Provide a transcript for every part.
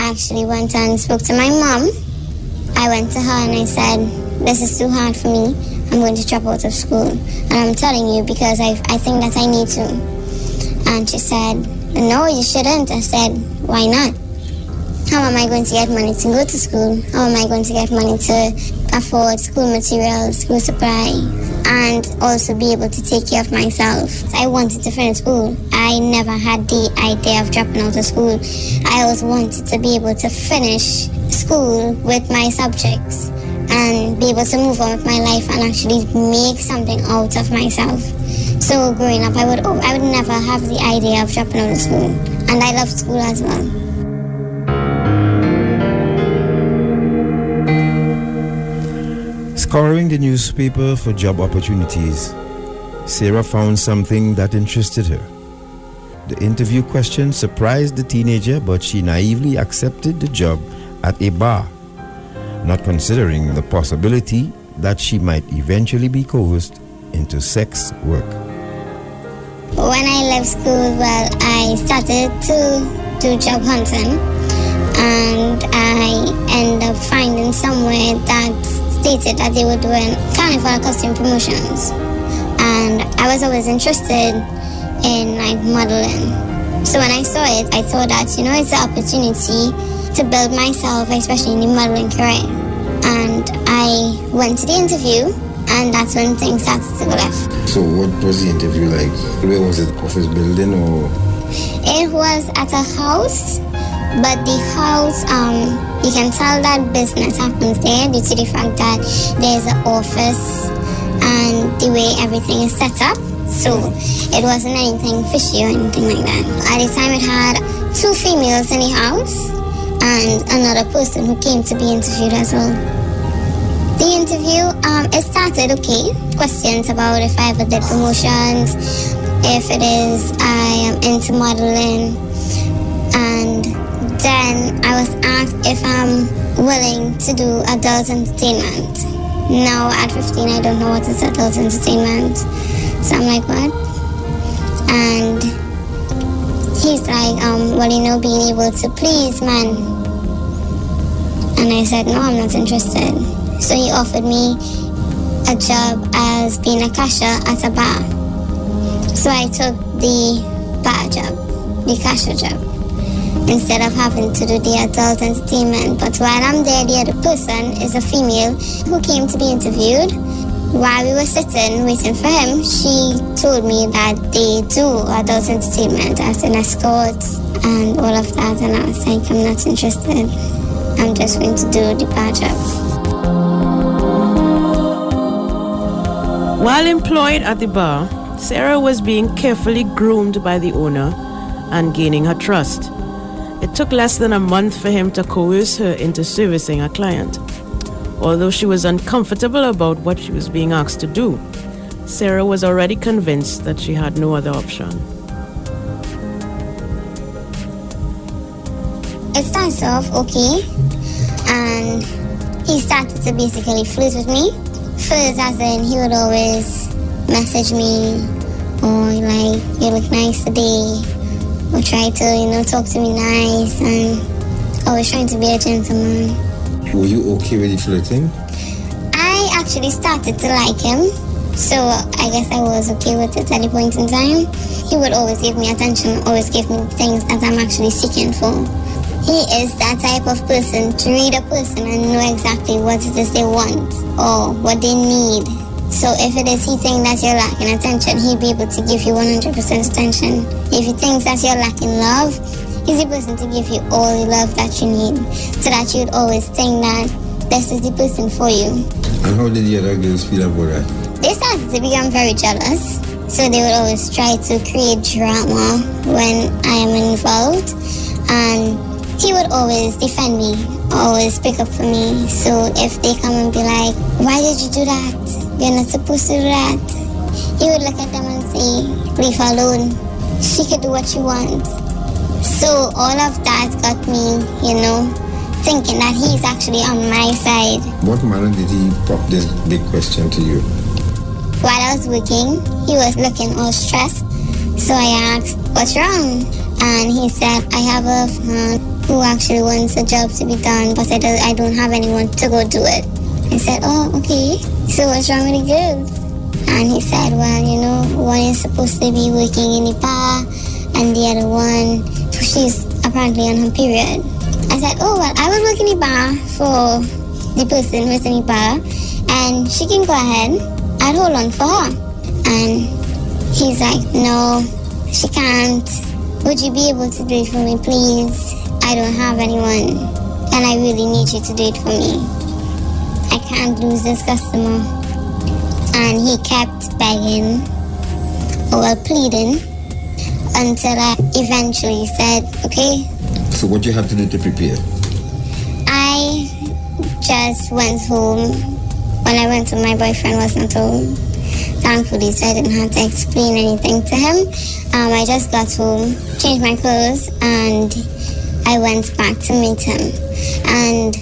I actually went and spoke to my mom. I went to her and I said, this is too hard for me. I'm going to drop out of school. And I'm telling you because I think that I need to. And she said, no, you shouldn't. I said, why not? How am I going to get money to go to school? How am I going to get money to afford school materials, school supply, and also be able to take care of myself? I wanted to finish school. I never had the idea of dropping out of school. I always wanted to be able to finish school with my subjects and be able to move on with my life and actually make something out of myself. So growing up, I would never have the idea of dropping out of school. And I loved school as well. Scouring the newspaper for job opportunities, Sarah found something that interested her. The interview question surprised the teenager, but she naively accepted the job at a bar, not considering the possibility that she might eventually be coerced into sex work. When I left school, well, I started to do job hunting, and I ended up finding somewhere that stated that they were doing carnival costume promotions, and I was always interested in like modeling. So when I saw it, I thought that, you know, it's an opportunity to build myself, especially in the modeling career. And I went to the interview, and that's when things started to go left. So what was the interview like? Where was it? Office building or? It was at a house, but the house, you can tell that business happens there due to the fact that there's an office and the way everything is set up. So it wasn't anything fishy or anything like that. At the time, it had 2 females in the house and another person who came to be interviewed as well. The interview, it started okay. Questions about if I ever did promotions, if it is I am into modeling, and then I was asked if I'm willing to do adult entertainment. Now at 15, I don't know what is adult entertainment. So I'm like, what? And he's like, well, you know, being able to please men. And I said, no, I'm not interested. So he offered me a job as being a cashier at a bar. So I took the bar job, the cashier job, instead of having to do the adult entertainment. But while I'm there, the other person is a female who came to be interviewed. While we were sitting waiting for him, she told me that they do adult entertainment as an escort and all of that. And I was like, I'm not interested. I'm just going to do the bar job. While employed at the bar, Sarah was being carefully groomed by the owner and gaining her trust. It took less than a month for him to coerce her into servicing a client. Although she was uncomfortable about what she was being asked to do, Sarah was already convinced that she had no other option. It starts off okay, and he started to basically flirt with me. Flirt as in he would always message me, or like, you look nice today, or try to, you know, talk to me nice, and always trying to be a gentleman. Were you okay with the flirting? I actually started to like him, so I guess I was okay with it at the point in time. He would always give me attention, always give me things that I'm actually seeking for. He is that type of person to read a person and know exactly what it is they want or what they need. So if it is he thinks that you're lacking attention, he'll be able to give you 100% attention. If he thinks that you're lacking love, he's the person to give you all the love that you need, so that you'd always think that this is the person for you. And how did the other girls feel about that? They started to become very jealous, so they would always try to create drama when I am involved, and he would always defend me, always pick up for me. So if they come and be like, why did you do that? You're not supposed to do that. He would look at them and say, leave her alone. She could do what she wants. So all of that got me, you know, thinking that he's actually on my side. What manner did he pop this big question to you? While I was working, he was looking all stressed. So I asked, what's wrong? And he said, I have a who actually wants a job to be done, but I don't have anyone to go do it. I said, oh, okay, so what's wrong with the girls? And he said, well, you know, one is supposed to be working in the bar, and the other one, she's apparently on her period. I said, oh, well, I will work in the bar for the person who's in the bar, and she can go ahead. I'll hold on for her. And he's like, no, she can't. Would you be able to do it for me, please? I don't have anyone, and I really need you to do it for me. I can't lose this customer. And he kept begging, or pleading, until I eventually said, okay. So what you had to do to prepare? I just went home. When I went home, my boyfriend wasn't home. Thankfully, so I didn't have to explain anything to him. I just got home, changed my clothes, and I went back to meet him. And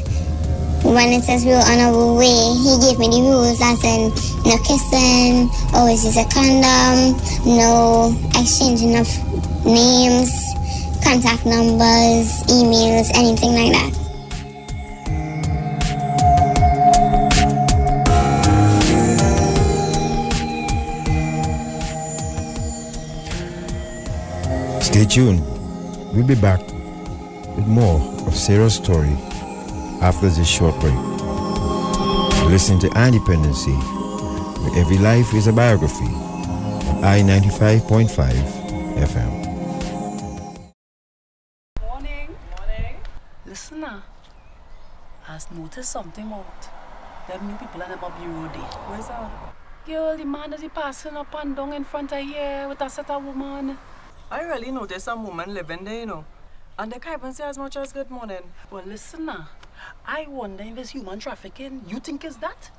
when it says we were on our way, he gave me the rules, as in no kissing, always use a condom, no exchanging of names, contact numbers, emails, anything like that. Stay tuned. We'll be back with more of Sarah's story after this short break. Listen to Dependency, where every life is a biography, on I-95.5 FM. Morning. Listen now, I've noticed something out. Them new people on the Bobby Road. Where's that? Girl, the man that he passing up and down in front of here with a set of woman. I really noticed some women living there, you know. And they can't even say as much as good morning. Well, listen now. I wonder if it's human trafficking. You think it's that?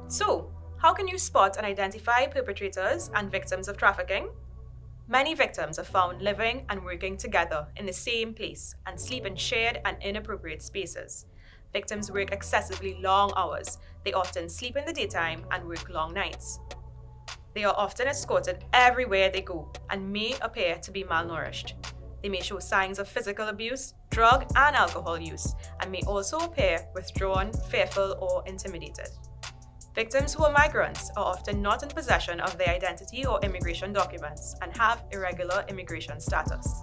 So, how can you spot and identify perpetrators and victims of trafficking? Many victims are found living and working together in the same place and sleep in shared and inappropriate spaces. Victims work excessively long hours. They often sleep in the daytime and work long nights. They are often escorted everywhere they go and may appear to be malnourished. They may show signs of physical abuse, drug and alcohol use, and may also appear withdrawn, fearful, or intimidated. Victims who are migrants are often not in possession of their identity or immigration documents and have irregular immigration status.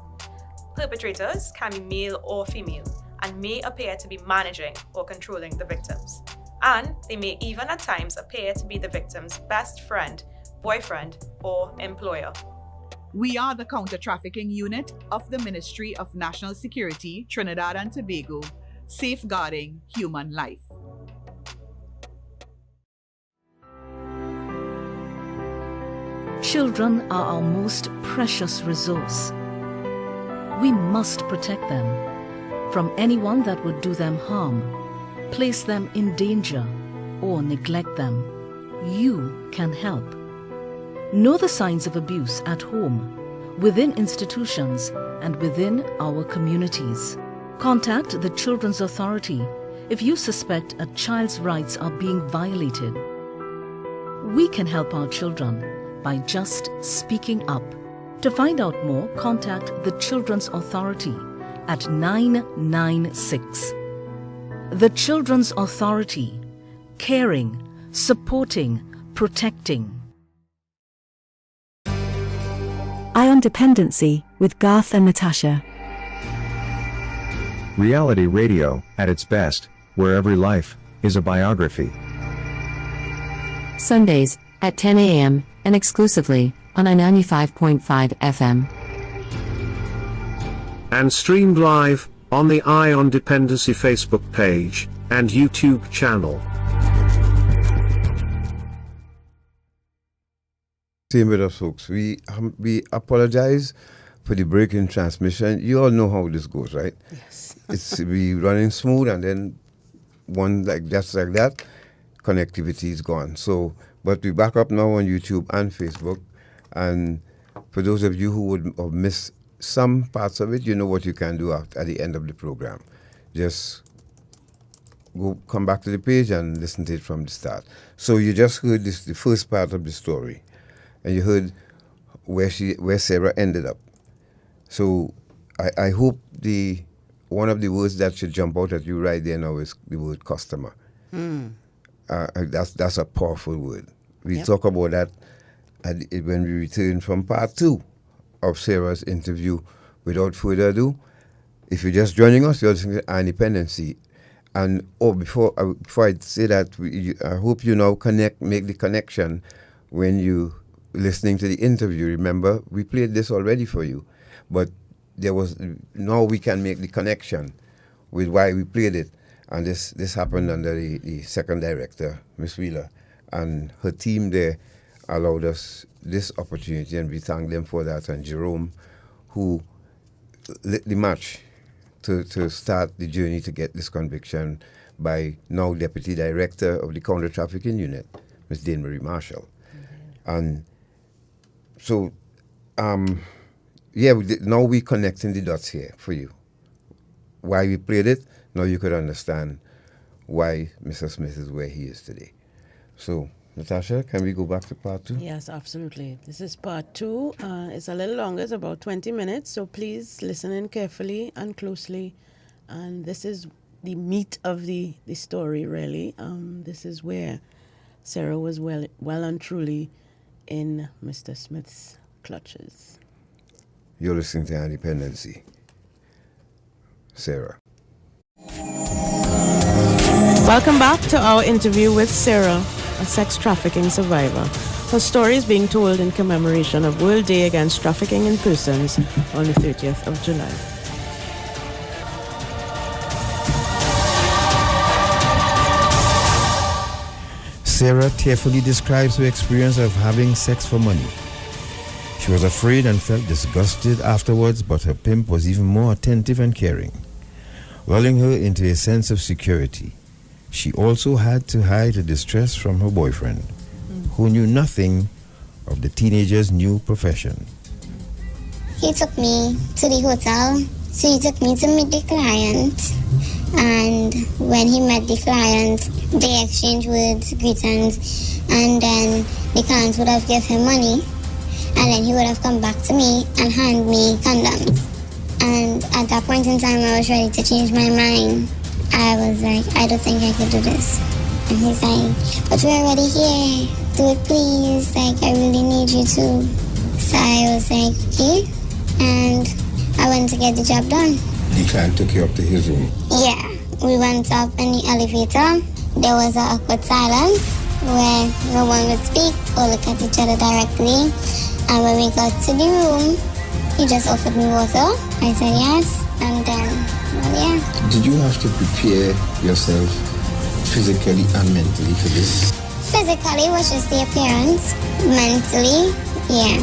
Perpetrators can be male or female and may appear to be managing or controlling the victims. And they may even at times appear to be the victim's best friend, boyfriend, or employer. We are the Counter-Trafficking Unit of the Ministry of National Security, Trinidad and Tobago, safeguarding human life. Children are our most precious resource. We must protect them from anyone that would do them harm, place them in danger, or neglect them. You can help. Know the signs of abuse at home, within institutions, and within our communities. Contact the Children's Authority if you suspect a child's rights are being violated. We can help our children by just speaking up. To find out more, contact the Children's Authority at 996. The Children's Authority, caring, supporting, protecting. On Dependency with Garth and Natasha. Reality radio, at its best, where every life is a biography. Sundays at 10 a.m. and exclusively on I-95.5 FM. And streamed live on the Eye on Dependency Facebook page and YouTube channel. Same with us, folks. We apologize for the break in transmission. You all know how this goes, right? Yes. It's be running smooth, and then one just like that, connectivity is gone. So, but we back up now on YouTube and Facebook. And for those of you who would have missed some parts of it, you know what you can do at the end of the program. Just come back to the page and listen to it from the start. So you just heard the first part of the story. And you heard where Sarah ended up. So I hope the one of the words that should jump out at you right there now is the word customer. That's a powerful word. We talk about that when we return from part 2 of Sarah's interview. Without further ado, if you're just joining us, you're listening to Dependency. And before I say that, I hope you now make the connection when you listening to the interview. Remember, we played this already for you, but now we can make the connection with why we played it. And this happened under the second director, Miss Wheeler, and her team there allowed us this opportunity, and we thank them for that. And Jerome, who lit the match to start the journey to get this conviction by now Deputy Director of the Counter-Trafficking Unit, Ms. Dane Marie Marshall. And so, now we're connecting the dots here for you. Why we played it, now you could understand why Mr. Smith is where he is today. So, Natasha, can we go back to part 2? Yes, absolutely. This is part 2. It's a little longer. It's about 20 minutes. So please listen in carefully and closely. And this is the meat of the story, really. This is where Sarah was well and truly in Mr. Smith's clutches. You're listening to Dependency. Sarah. Welcome back to our interview with Sarah, a sex trafficking survivor. Her story is being told in commemoration of World Day Against Trafficking in Persons on the 30th of July. Sarah tearfully describes her experience of having sex for money. She was afraid and felt disgusted afterwards, but her pimp was even more attentive and caring, lulling her into a sense of security. She also had to hide her distress from her boyfriend, who knew nothing of the teenager's new profession. He took me to the hotel, so he took me to meet the client. And when he met the client, they exchanged words, greetings, and then the client would have given him money, and then he would have come back to me and hand me condoms. And at that point in time, I was ready to change my mind. I was like, I don't think I could do this. And he's like, but we're already here. Do it, please. Like, I really need you to. So I was like, okay. And I went to get the job done. The client took you up to his room? Yeah. We went up in the elevator. There was an awkward silence where no one would speak or look at each other directly. And when we got to the room, he just offered me water. I said yes. And then, well, yeah. Did you have to prepare yourself physically and mentally for this? Physically was just the appearance. Mentally, yeah.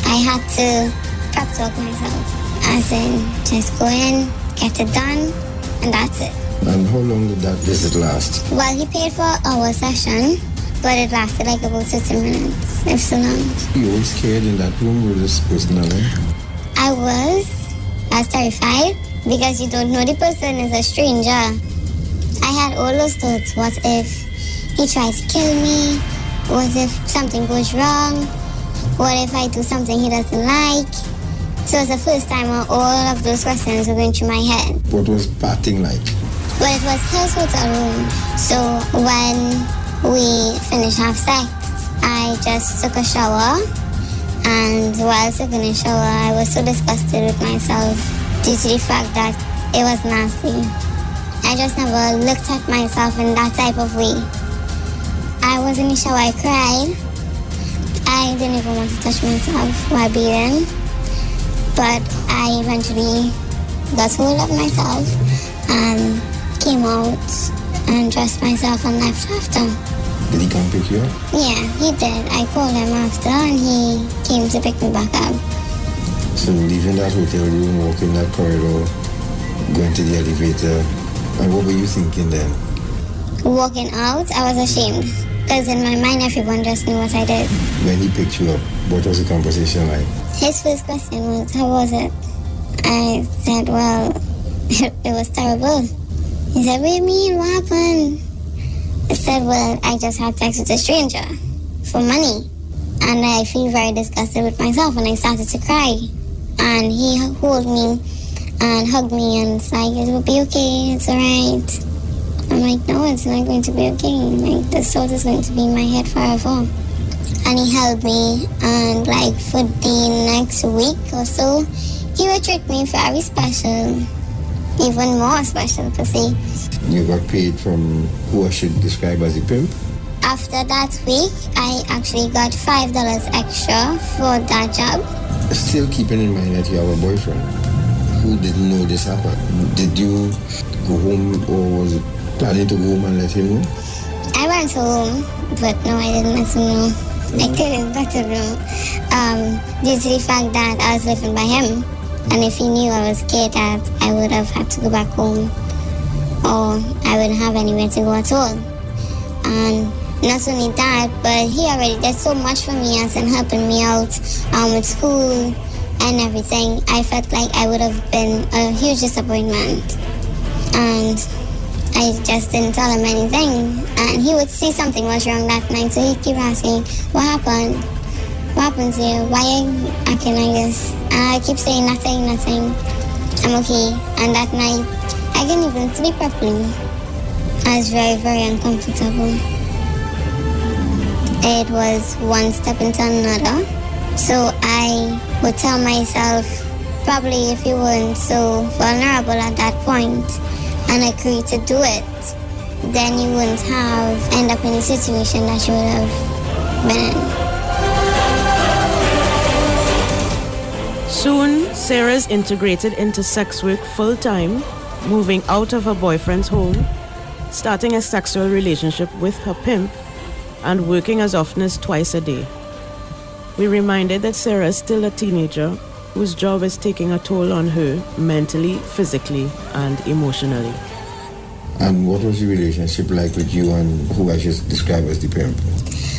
I had to prep talk myself. As in, just go in, get it done, and that's it. And how long did that visit last? Well, he paid for our session, but it lasted like about 30 minutes, if so long. You were scared in that room with this person alone? I was terrified because you don't know the person is a stranger. I had all those thoughts. What if he tries to kill me? What if something goes wrong? What if I do something he doesn't like? So it's the first time all of those questions were going through my head. What was partying like? Well, it was his hotel room. So when we finished have sex, I just took a shower. And while taking a shower, I was so disgusted with myself due to the fact that it was nasty. I just never looked at myself in that type of way. I was in the shower, I cried. I didn't even want to touch myself while bathing. But I eventually got hold of myself and came out and dressed myself and left after. Did he come pick you up? Yeah, he did. I called him after and he came to pick me back up. So leaving that hotel room, walking that corridor, going to the elevator, and what were you thinking then? Walking out, I was ashamed. Because in my mind, everyone just knew what I did. When he picked you up, what was the conversation like? His first question was, how was it? I said, well, it was terrible. He said, what do you mean? What happened? I said, well, I just had sex with a stranger for money. And I feel very disgusted with myself and I started to cry. And he held me and hug me, and it's like, it will be okay, it's alright. I'm like, no, it's not going to be okay. Like, this thought is going to be in my head forever. And he held me, and like for the next week or so, he would treat me very special, even more special per se. You got paid from who I should describe as a pimp? After that week, I actually got $5 extra for that job. Still keeping in mind that you have a boyfriend who didn't know this happened. Did you go home or was planning to go home and let him know? I went home, but no, I didn't let him know. I couldn't let him know. Due to the fact that I was living by him, and if he knew I was scared, that I would have had to go back home, or I wouldn't have anywhere to go at all. And not only that, but he already did so much for me, as in helping me out with school and everything. I felt like I would have been a huge disappointment. And I just didn't tell him anything. And he would see something was wrong that night, so he'd keep asking, what happened? What happened to you? Why are you acting like this? And I keep saying, nothing. I'm okay. And that night, I couldn't even sleep properly. I was very, very uncomfortable. It was one step into another. So I would tell myself, probably if you weren't so vulnerable at that point and agreed to do it, then you wouldn't have end up in a situation that you would have been in. Soon, Sarah's integrated into sex work full-time, moving out of her boyfriend's home, starting a sexual relationship with her pimp, and working as often as twice a day. We reminded that Sarah is still a teenager whose job is taking a toll on her mentally, physically, and emotionally. And what was the relationship like with you and who I should describe as the pimp?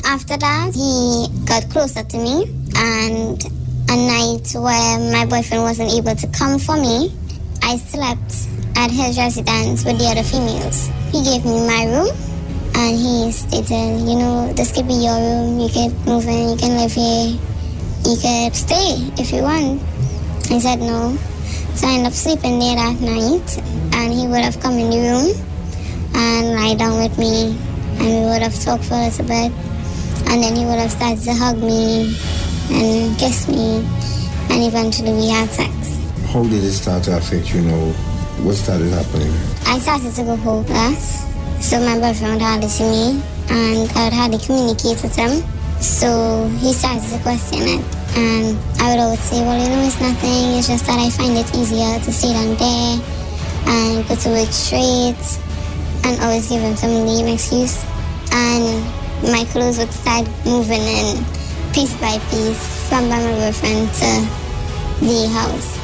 After that, he got closer to me, and a night where my boyfriend wasn't able to come for me, I slept at his residence with the other females. He gave me my room, and he stated, this could be your room, you could move in, you can live here, you could stay if you want. I said no. So I ended up sleeping there that night, and he would have come in the room and lie down with me, and we would have talked for a little bit, and then he would have started to hug me and kiss me, and eventually we had sex. How did it start to affect you now? What started happening? I started to go hopeless. So my boyfriend would hardly see me, and I would hardly communicate with him. So he started to question it. And I would always say, well, it's nothing. It's just that I find it easier to stay down there and go to work straight, and always give him some lame excuse. And my clothes would start moving in piece by piece from my boyfriend to the house.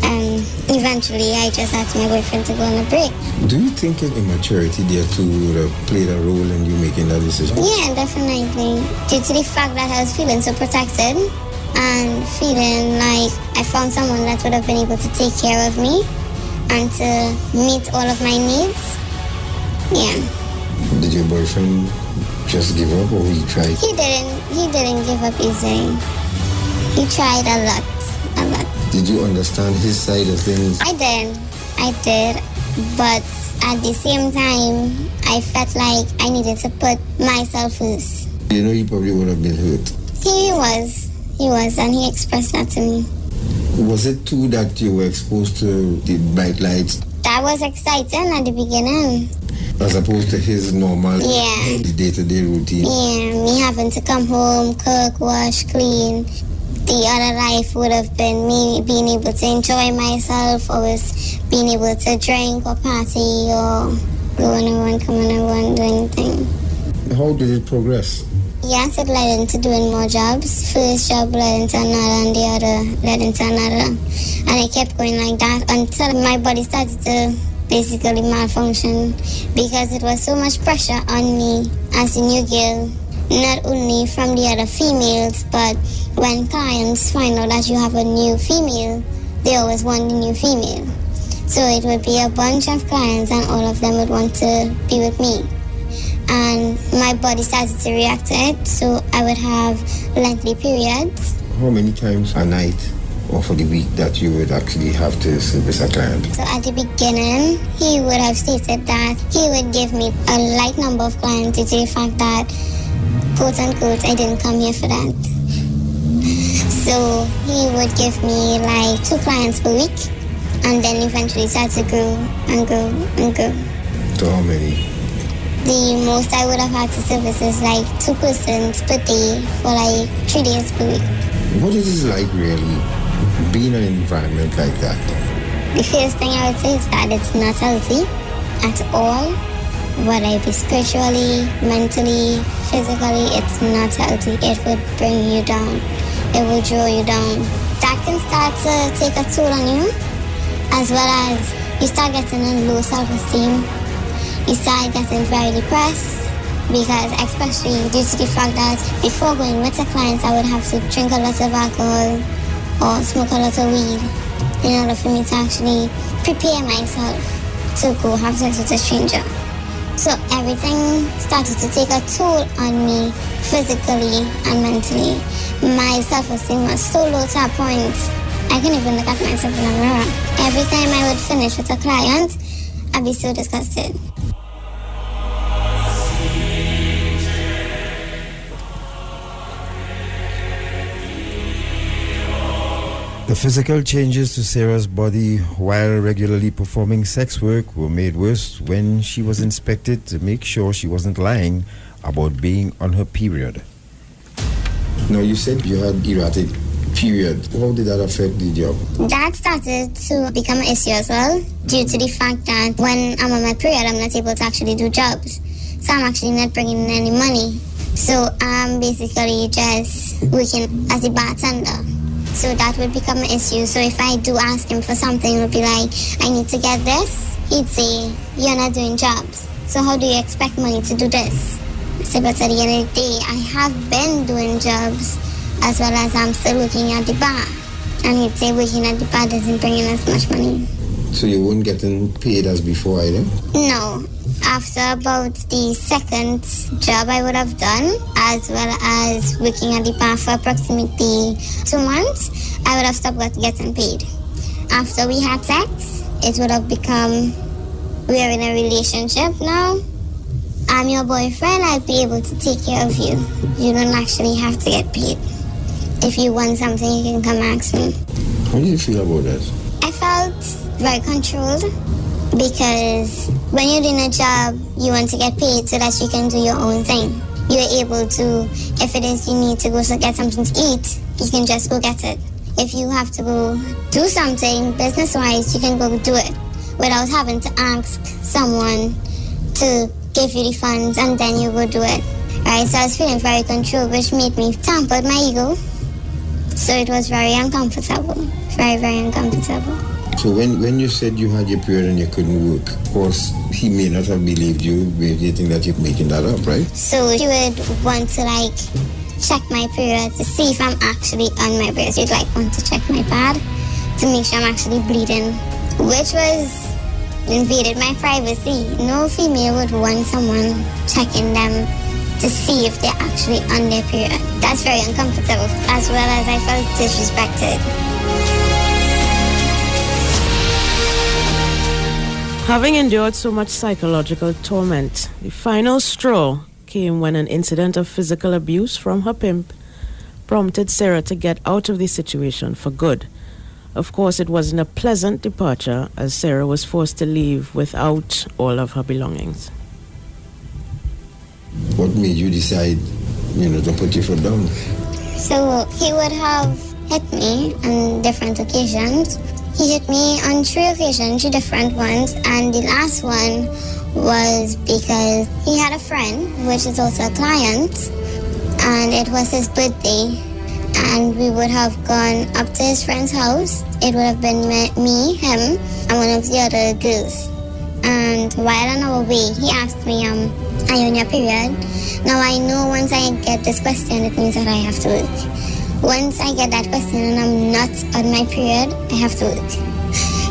And eventually, I just asked my boyfriend to go on a break. Do you think immaturity there too would have played a role in you making that decision? Yeah, definitely. Due to the fact that I was feeling so protected and feeling like I found someone that would have been able to take care of me and to meet all of my needs. Yeah. Did your boyfriend just give up, or he tried? He didn't give up easy. He tried a lot. Did you understand his side of things? I did, but at the same time, I felt like I needed to put myself first. He probably would have been hurt. He was, and he expressed that to me. Was it too that you were exposed to the bright lights? That was exciting at the beginning. As opposed to his normal day-to-day routine? Yeah, me having to come home, cook, wash, clean. The other life would have been me being able to enjoy myself, or being able to drink or party or going around, coming around, doing things. How did it progress? Yes, it led into doing more jobs. First job led into another, and the other led into another. And it kept going like that until my body started to basically malfunction, because it was so much pressure on me as a new girl. Not only from the other females, but when clients find out that you have a new female, they always want the new female. So it would be a bunch of clients, and all of them would want to be with me. And my body started to react to it, so I would have lengthy periods. How many times a night or for the week that you would actually have to service a client? So at the beginning, he would have stated that he would give me a light number of clients due to the fact that, quote unquote, I didn't come here for that. So he would give me like 2 clients per week, and then eventually start to grow and grow and grow. So how many? The most I would have had to service is like 2 persons per day for like 3 days per week. What is it like really being in an environment like that? The first thing I would say is that it's not healthy at all. Whether it be spiritually, mentally, physically, it's not healthy. It would bring you down. It will draw you down. That can start to take a toll on you, as well as you start getting a low self-esteem. You start getting very depressed, because especially due to the fact that before going with a client, I would have to drink a lot of alcohol or smoke a lot of weed in order for me to actually prepare myself to go have sex with a stranger. So everything started to take a toll on me physically and mentally. My self-esteem was so low to a point I couldn't even look at myself in a mirror. Every time I would finish with a client, I'd be so disgusted. The physical changes to Sarah's body while regularly performing sex work were made worse when she was inspected to make sure she wasn't lying about being on her period. Now, you said you had erratic period. How did that affect the job? That started to become an issue as well, due to the fact that when I'm on my period, I'm not able to actually do jobs. So I'm actually not bringing in any money. So I'm basically just working as a bartender. So that would become an issue. So if I do ask him for something, it would be like, I need to get this. He'd say, you're not doing jobs. So how do you expect money to do this? So, but at the end of the day, I have been doing jobs as well as I'm still working at the bar. And he'd say working at the bar doesn't bring in as much money. So you weren't getting paid as before either? No. After about the second job I would have done, as well as working at the bar for approximately 2 months, I would have stopped getting paid. After we had sex, it would have become, we're in a relationship now. I'm your boyfriend, I'll be able to take care of you. You don't actually have to get paid. If you want something, you can come ask me. How do you feel about that? I felt very controlled, because when you're doing a job, you want to get paid so that you can do your own thing. You're able to, if it is you need to go get something to eat, you can just go get it. If you have to go do something business-wise, you can go do it without having to ask someone to give you the funds and then you go do it. Right? So I was feeling very controlled, which made me tamper my ego. So it was very uncomfortable. Very, very uncomfortable. So when you said you had your period and you couldn't work, of course, he may not have believed you, but you think that you're making that up, right? So she would want to check my period to see if I'm actually on my period. She'd want to check my pad to make sure I'm actually bleeding, which was invaded my privacy. No female would want someone checking them to see if they're actually on their period. That's very uncomfortable, as well as I felt disrespected. Having endured so much psychological torment, the final straw came when an incident of physical abuse from her pimp prompted Sarah to get out of the situation for good. Of course, it wasn't a pleasant departure, as Sarah was forced to leave without all of her belongings. What made you decide, to put your foot down? So he would have hit me on different occasions. He hit me on 3 occasions, 3 different ones, and the last one was because he had a friend, which is also a client, and it was his birthday, and we would have gone up to his friend's house. It would have been me, him, and one of the other girls. And while on our way, he asked me, are you on your period? Now I know once I get this question, it means that I have to work. Once I get that question and I'm not on my period, I have to work.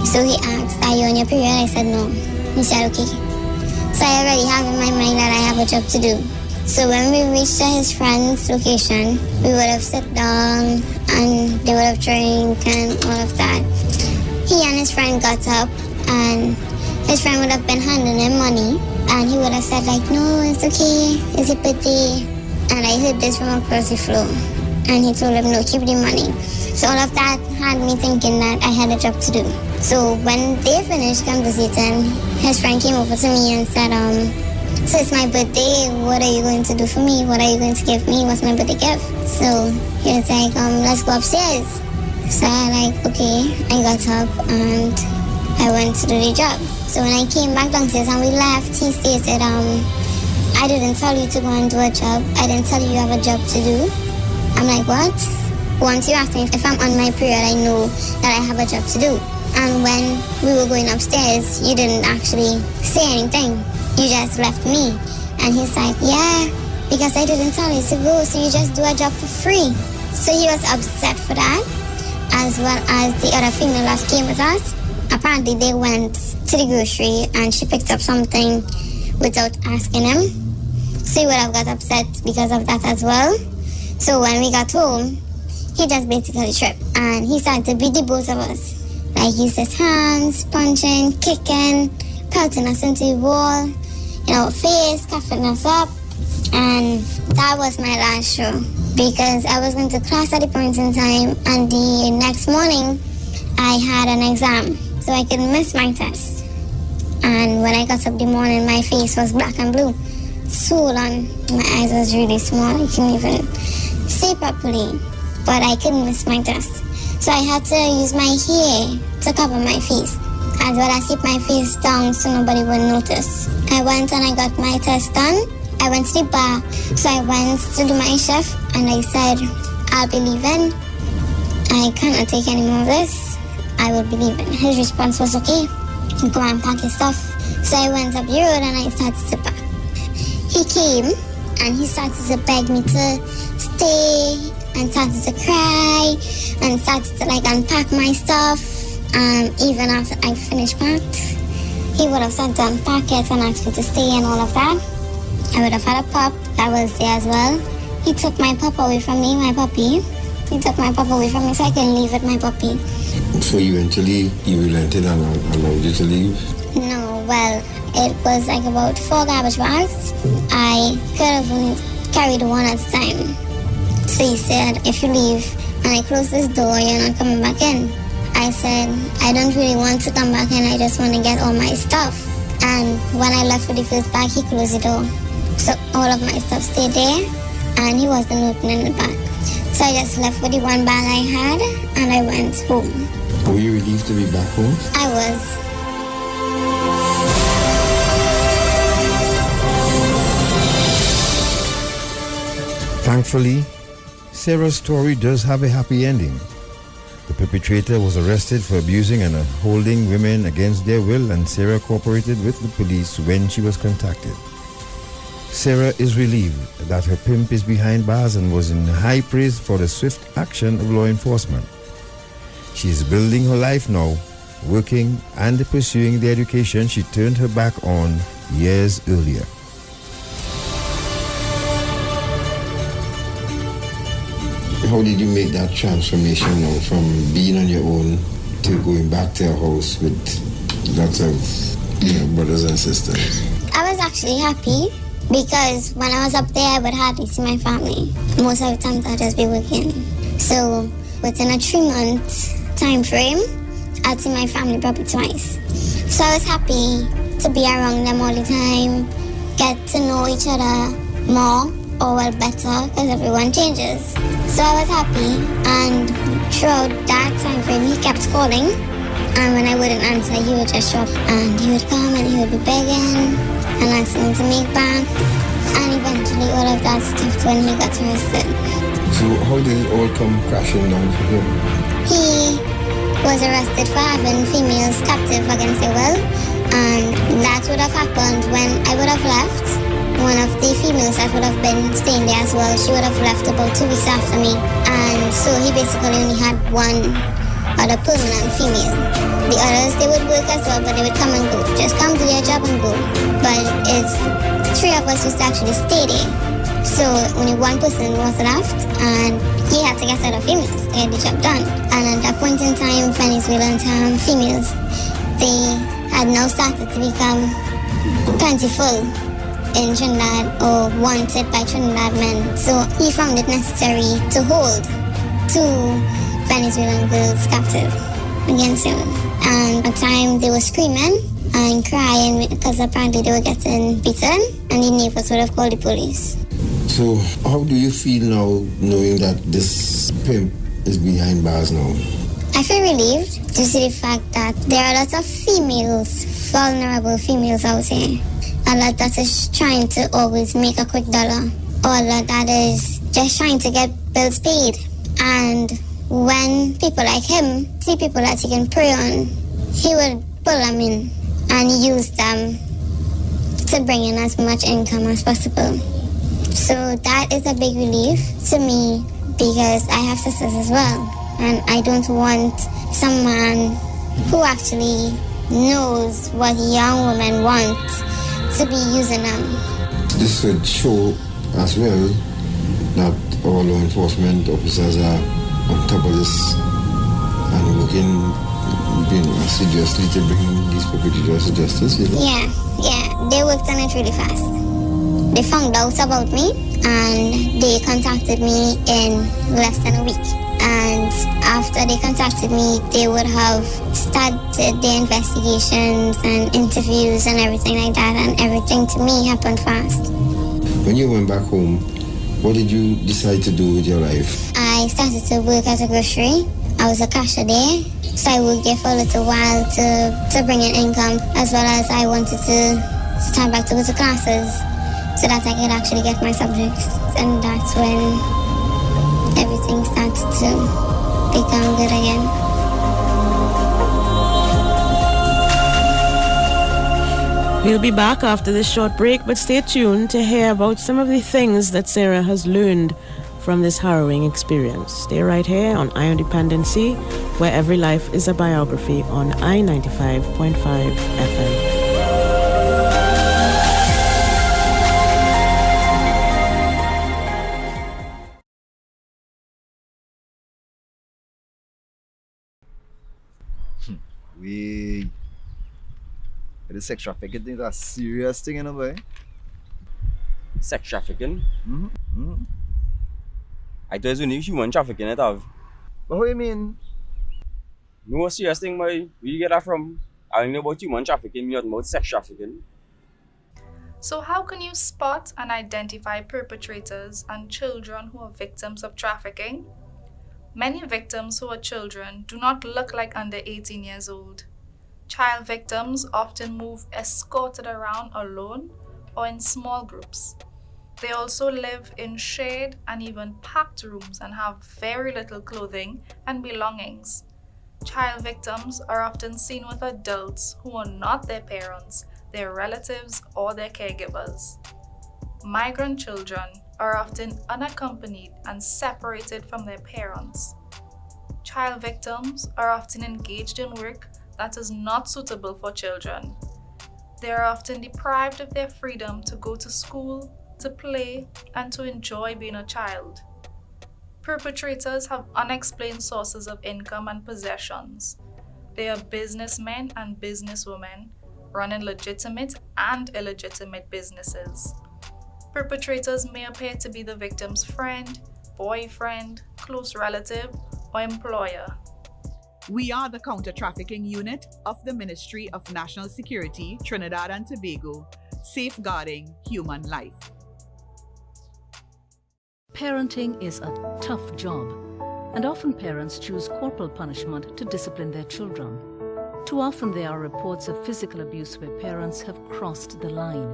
So he asked, are you on your period? I said no. He said, okay. So I already have in my mind that I have a job to do. So when we reached his friend's location, we would have sat down and they would have drank and all of that. He and his friend got up and his friend would have been handing him money and he would have said like, no, it's okay, it's your birthday. And I heard this from across the floor and he told him, no, keep the money. So all of that had me thinking that I had a job to do. So when they finished conversating, his friend came over to me and said, so it's my birthday, what are you going to do for me? What are you going to give me? What's my birthday gift? So he was like, let's go upstairs. So I like, okay, I got up and I went to do the job. So when I came back downstairs and we left, he stated, I didn't tell you to go and do a job. I didn't tell you have a job to do. I'm like, what? Once you asked me if I'm on my period, I know that I have a job to do. And when we were going upstairs, you didn't actually say anything. You just left me. And he's like, yeah, because I didn't tell you to go, so you just do a job for free. So he was upset for that, as well as the other female that came with us. Apparently they went to the grocery and she picked up something without asking him. So he would have got upset because of that as well. So when we got home, he just basically tripped and he started to beat the both of us. Like he used his hands, punching, kicking, pelting us into the wall, in our face, cuffing us up. And that was my last show because I was going to class at the point in time and the next morning I had an exam. So I could miss my test. And when I got up the morning, my face was black and blue. Swollen. My eyes was really small. I couldn't even see properly. But I couldn't miss my test. So I had to use my hair to cover my face, as well as keep my face down so nobody would notice. I went and I got my test done. I went to the bar. So I went to do my shift and I said, I'll be leaving. I cannot take any more of this. I will be leaving. His response was, okay, go and pack your stuff. So I went up the road and I started to pack. He came and he started to beg me to stay and started to cry and started to like unpack my stuff. And even after I finished packed, he would have started to unpack it and ask me to stay and all of that. I would have had a pup that was there as well. He took my pup away from me, my puppy. He took my pup away from me so I couldn't leave with my puppy. So eventually you relented and allowed you to leave? No, well, it was like about 4 garbage bags. I could have only carried one at a time. So he said, if you leave and I close this door, you're not coming back in. I said, I don't really want to come back in, I just want to get all my stuff. And when I left with the first bag, he closed the door. So all of my stuff stayed there and he wasn't opening the bag. So I just left with the one bag I had and I went home. Were you relieved to be back home? I was. Thankfully, Sarah's story does have a happy ending. The perpetrator was arrested for abusing and holding women against their will, and Sarah cooperated with the police when she was contacted. Sarah is relieved that her pimp is behind bars and was in high praise for the swift action of law enforcement. She is building her life now, working and pursuing the education she turned her back on years earlier. How did you make that transformation now from being on your own to going back to a house with lots of brothers and sisters? I was actually happy because when I was up there, I would hardly see my family. Most of the time, I'd just be working. So within a 3-month time frame, I'd see my family probably twice. So I was happy to be around them all the time, get to know each other more or well better because everyone changes. So I was happy, and throughout that time frame, he kept calling, and when I wouldn't answer, he would just show up, and he would come and he would be begging and asking me to make back, and eventually all of that stopped when he got arrested. So how did it all come crashing down for him? He was arrested for having females captive against their will, and that would have happened when I would have left. One of the females that would have been staying there as well, she would have left about 2 weeks after me, and so he basically only had one other permanent female. The others, they would work as well, but they would come and go. Just come do their job and go. But it's 3 of us used to actually stay there. So only one person was left, and he had to get other females to get the job done. And at that point in time, Venezuelan females, they had now started to become plentiful in Trinidad, or wanted by Trinidad men. So he found it necessary to hold 2 Venezuelan girls captive against him. And at the time they were screaming and crying because apparently they were getting beaten, and the neighbors would have called the police. So how do you feel now knowing that this pimp is behind bars now? I feel relieved to see the fact that there are lots of females, vulnerable females out here. A lot that is trying to always make a quick dollar, or a lot that is just trying to get bills paid. And when people like him see people that he can prey on, he will pull them in and use them to bring in as much income as possible. So that is a big relief to me, because I have sisters as well, and I don't want someone who actually knows what young women want to be using them. This would show as well that our law enforcement officers are on top of this and working assiduously to bring these perpetrators to justice. Yeah, they worked on it really fast. They found out about me and they contacted me in less than a week. And after they contacted me, they would have started their investigations and interviews and everything like that, and everything to me happened fast. When you went back home, what did you decide to do with your life? I started to work at a grocery. I was a cashier there, so I worked there for a little while to bring in income, as well as I wanted to start back to go to classes so that I could actually get my subjects. And that's when everything started to become good again. We'll be back after this short break, but stay tuned to hear about some of the things that Sarah has learned from this harrowing experience. Stay right here on Eye on Dependency, where every life is a biography on I-95.5 FM. The sex trafficking is a serious thing, you know, boy. Sex trafficking? I thought it was only human trafficking it have. But what do you mean? No serious thing, boy. Where you get that from? I don't know about human trafficking, not about sex trafficking. So how can you spot and identify perpetrators and children who are victims of trafficking? Many victims who are children do not look like under 18 years old. Child victims often move escorted around alone or in small groups. They also live in shared and even packed rooms and have very little clothing and belongings. Child victims are often seen with adults who are not their parents, their relatives, or their caregivers. Migrant children are often unaccompanied and separated from their parents. Child victims are often engaged in work that is not suitable for children. They are often deprived of their freedom to go to school, to play, and to enjoy being a child. Perpetrators have unexplained sources of income and possessions. They are businessmen and businesswomen running legitimate and illegitimate businesses. Perpetrators may appear to be the victim's friend, boyfriend, close relative, or employer. We are the counter-trafficking unit of the Ministry of National Security, Trinidad and Tobago, safeguarding human life. Parenting is a tough job, and often parents choose corporal punishment to discipline their children. Too often there are reports of physical abuse where parents have crossed the line.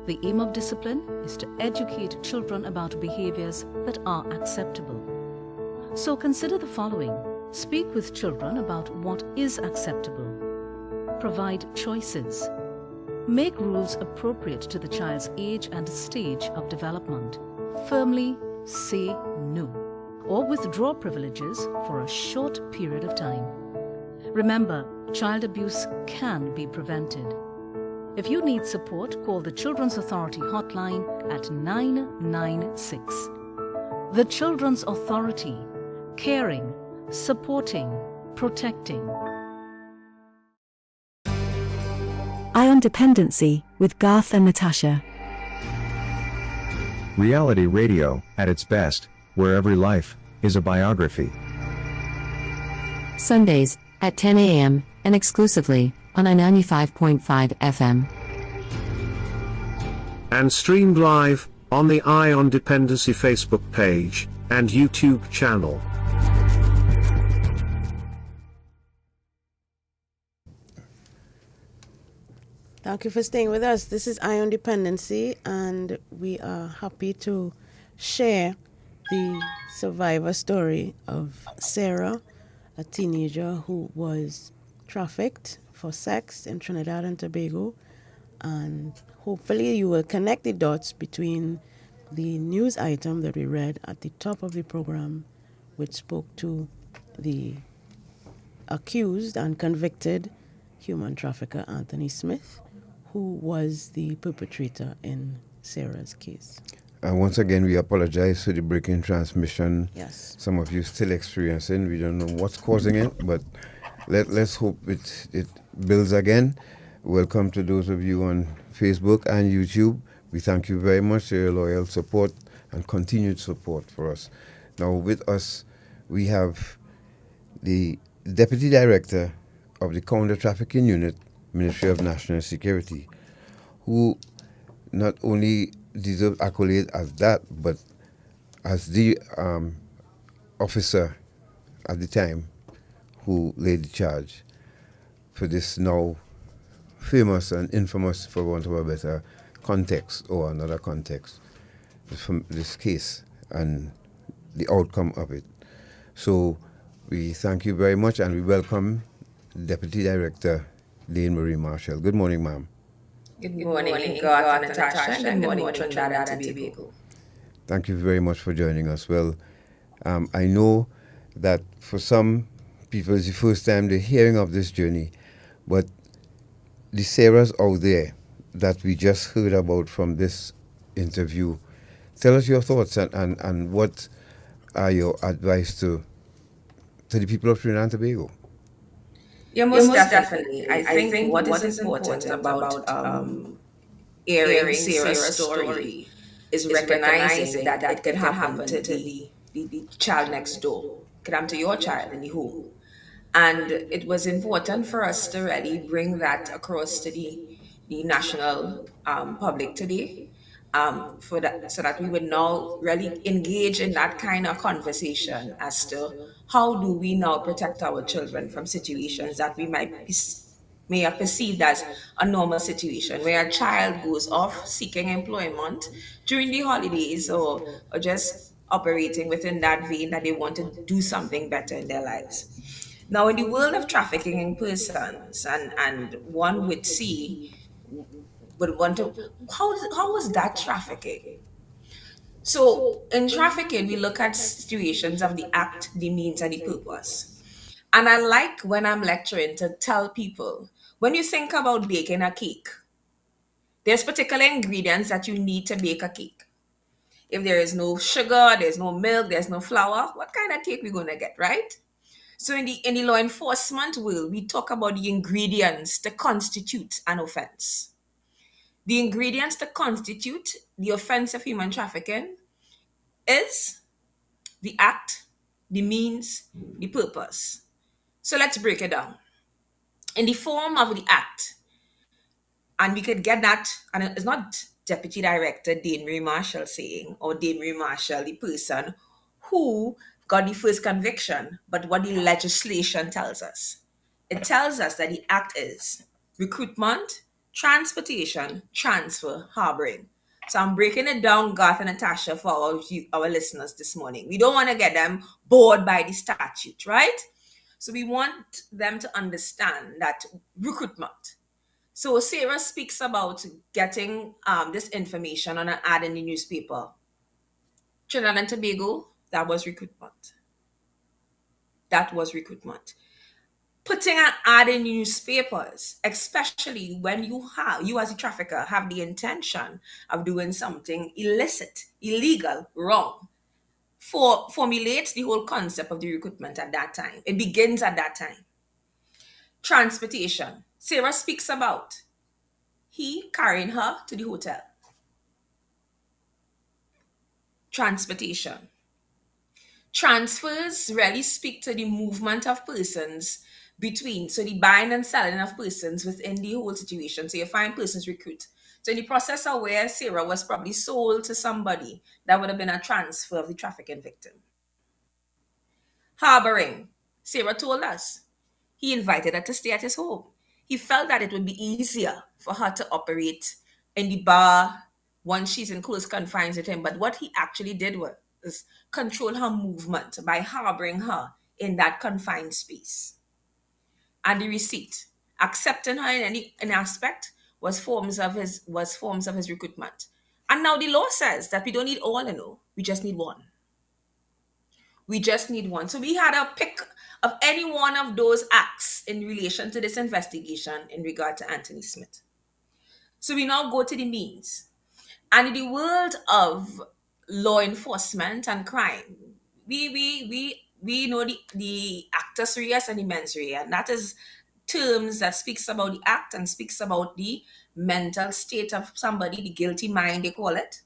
The aim of discipline is to educate children about behaviors that are acceptable. So consider the following. Speak with children about what is acceptable. Provide choices. Make rules appropriate to the child's age and stage of development. Firmly say no, or withdraw privileges for a short period of time. Remember, child abuse can be prevented. If you need support, call the Children's Authority hotline at 996. The Children's Authority, caring, supporting, protecting. Eye on Dependency with Garth and Natasha. Reality radio, at its best, where every life is a biography. Sundays at 10 a.m. and exclusively on 95.5 FM. And streamed live on the Eye on Dependency Facebook page and YouTube channel. Thank you for staying with us. This is Eye on Dependency, and we are happy to share the survivor story of Sarah, a teenager who was trafficked for sex in Trinidad and Tobago. And hopefully you will connect the dots between the news item that we read at the top of the program, which spoke to the accused and convicted human trafficker Anthony Smith, who was the perpetrator in Sarah's case. And once again, we apologize for the breaking transmission. Yes. Some of you still experiencing. We don't know what's causing it, but let's hope it builds again. Welcome to those of you on Facebook and YouTube. We thank you very much for your loyal support and continued support for us. Now with us, we have the Deputy Director of the Counter-Trafficking Unit, Ministry of National Security, who not only deserves accolade as that, but as the officer at the time who laid the charge for this now famous and infamous, for want of a better context or another context, from this case and the outcome of it. So we thank you very much, and we welcome Deputy Director Lane Marie Marshall. Good morning, ma'am. Good morning, Garth and Natasha, and good morning, Trinidad and Tobago. Thank you very much for joining us. Well, I know that for some people it's the first time they're hearing of this journey, but the Sarahs out there that we just heard about from this interview, tell us your thoughts and what are your advice to the people of Trinidad and Tobago? Yeah, most definitely. I think what is important about airing Sarah's story is recognizing that it could happen to the child next door. It could happen to your child in the home. And it was important for us to really bring that across to the national public today, so that we would now really engage in that kind of conversation as to how do we now protect our children from situations that we may have perceived as a normal situation, where a child goes off seeking employment during the holidays or just operating within that vein that they want to do something better in their lives. Now, in the world of trafficking in persons, and one would wonder, how was that trafficking? So in trafficking, we look at situations of the act, the means, and the purpose. And I like, when I'm lecturing, to tell people, when you think about baking a cake, there's particular ingredients that you need to bake a cake. If there is no sugar, there's no milk, there's no flour, what kind of cake we going to get, right? So in the law enforcement world, we talk about the ingredients to constitute an offense. The ingredients to constitute the offense of human trafficking is the act, the means, the purpose. So let's break it down. In the form of the act, and we could get that, and it's not Deputy Director Dame Marie Marshall saying, or Dame Marie Marshall, the person who got the first conviction, but what the legislation tells us. It tells us that the act is recruitment, transportation, transfer, harboring. So I'm breaking it down, Garth and Natasha, for our listeners this morning. We don't want to get them bored by the statute, right? So we want them to understand that recruitment. So Sarah speaks about getting this information on an ad in the newspaper. Trinidad and Tobago, that was recruitment. That was recruitment. putting an ad in newspapers, especially when you as a trafficker have the intention of doing something illicit, illegal, wrong, formulates the whole concept of the recruitment at that time. It begins at that time. Transportation. Sarah speaks about he carrying her to the hotel. Transportation. Transfers really speak to the movement of persons between, so the buying and selling of persons within the whole situation. So you find persons recruit. So in the process of where Sarah was probably sold to somebody, that would have been a transfer of the trafficking victim. Harboring. Sarah told us he invited her to stay at his home. He felt that it would be easier for her to operate in the bar once she's in close confines with him. But what he actually did was control her movement by harboring her in that confined space. And the receipt, accepting her in any aspect, was forms of his recruitment. And now the law says that we don't need all, we just need one. We just need one. So we had a pick of any one of those acts in relation to this investigation in regard to Anthony Smith. So we now go to the means. And in the world of law enforcement and crime, we know the actus reus and the mens rea, and that is terms that speaks about the act and speaks about the mental state of somebody, the guilty mind they call it.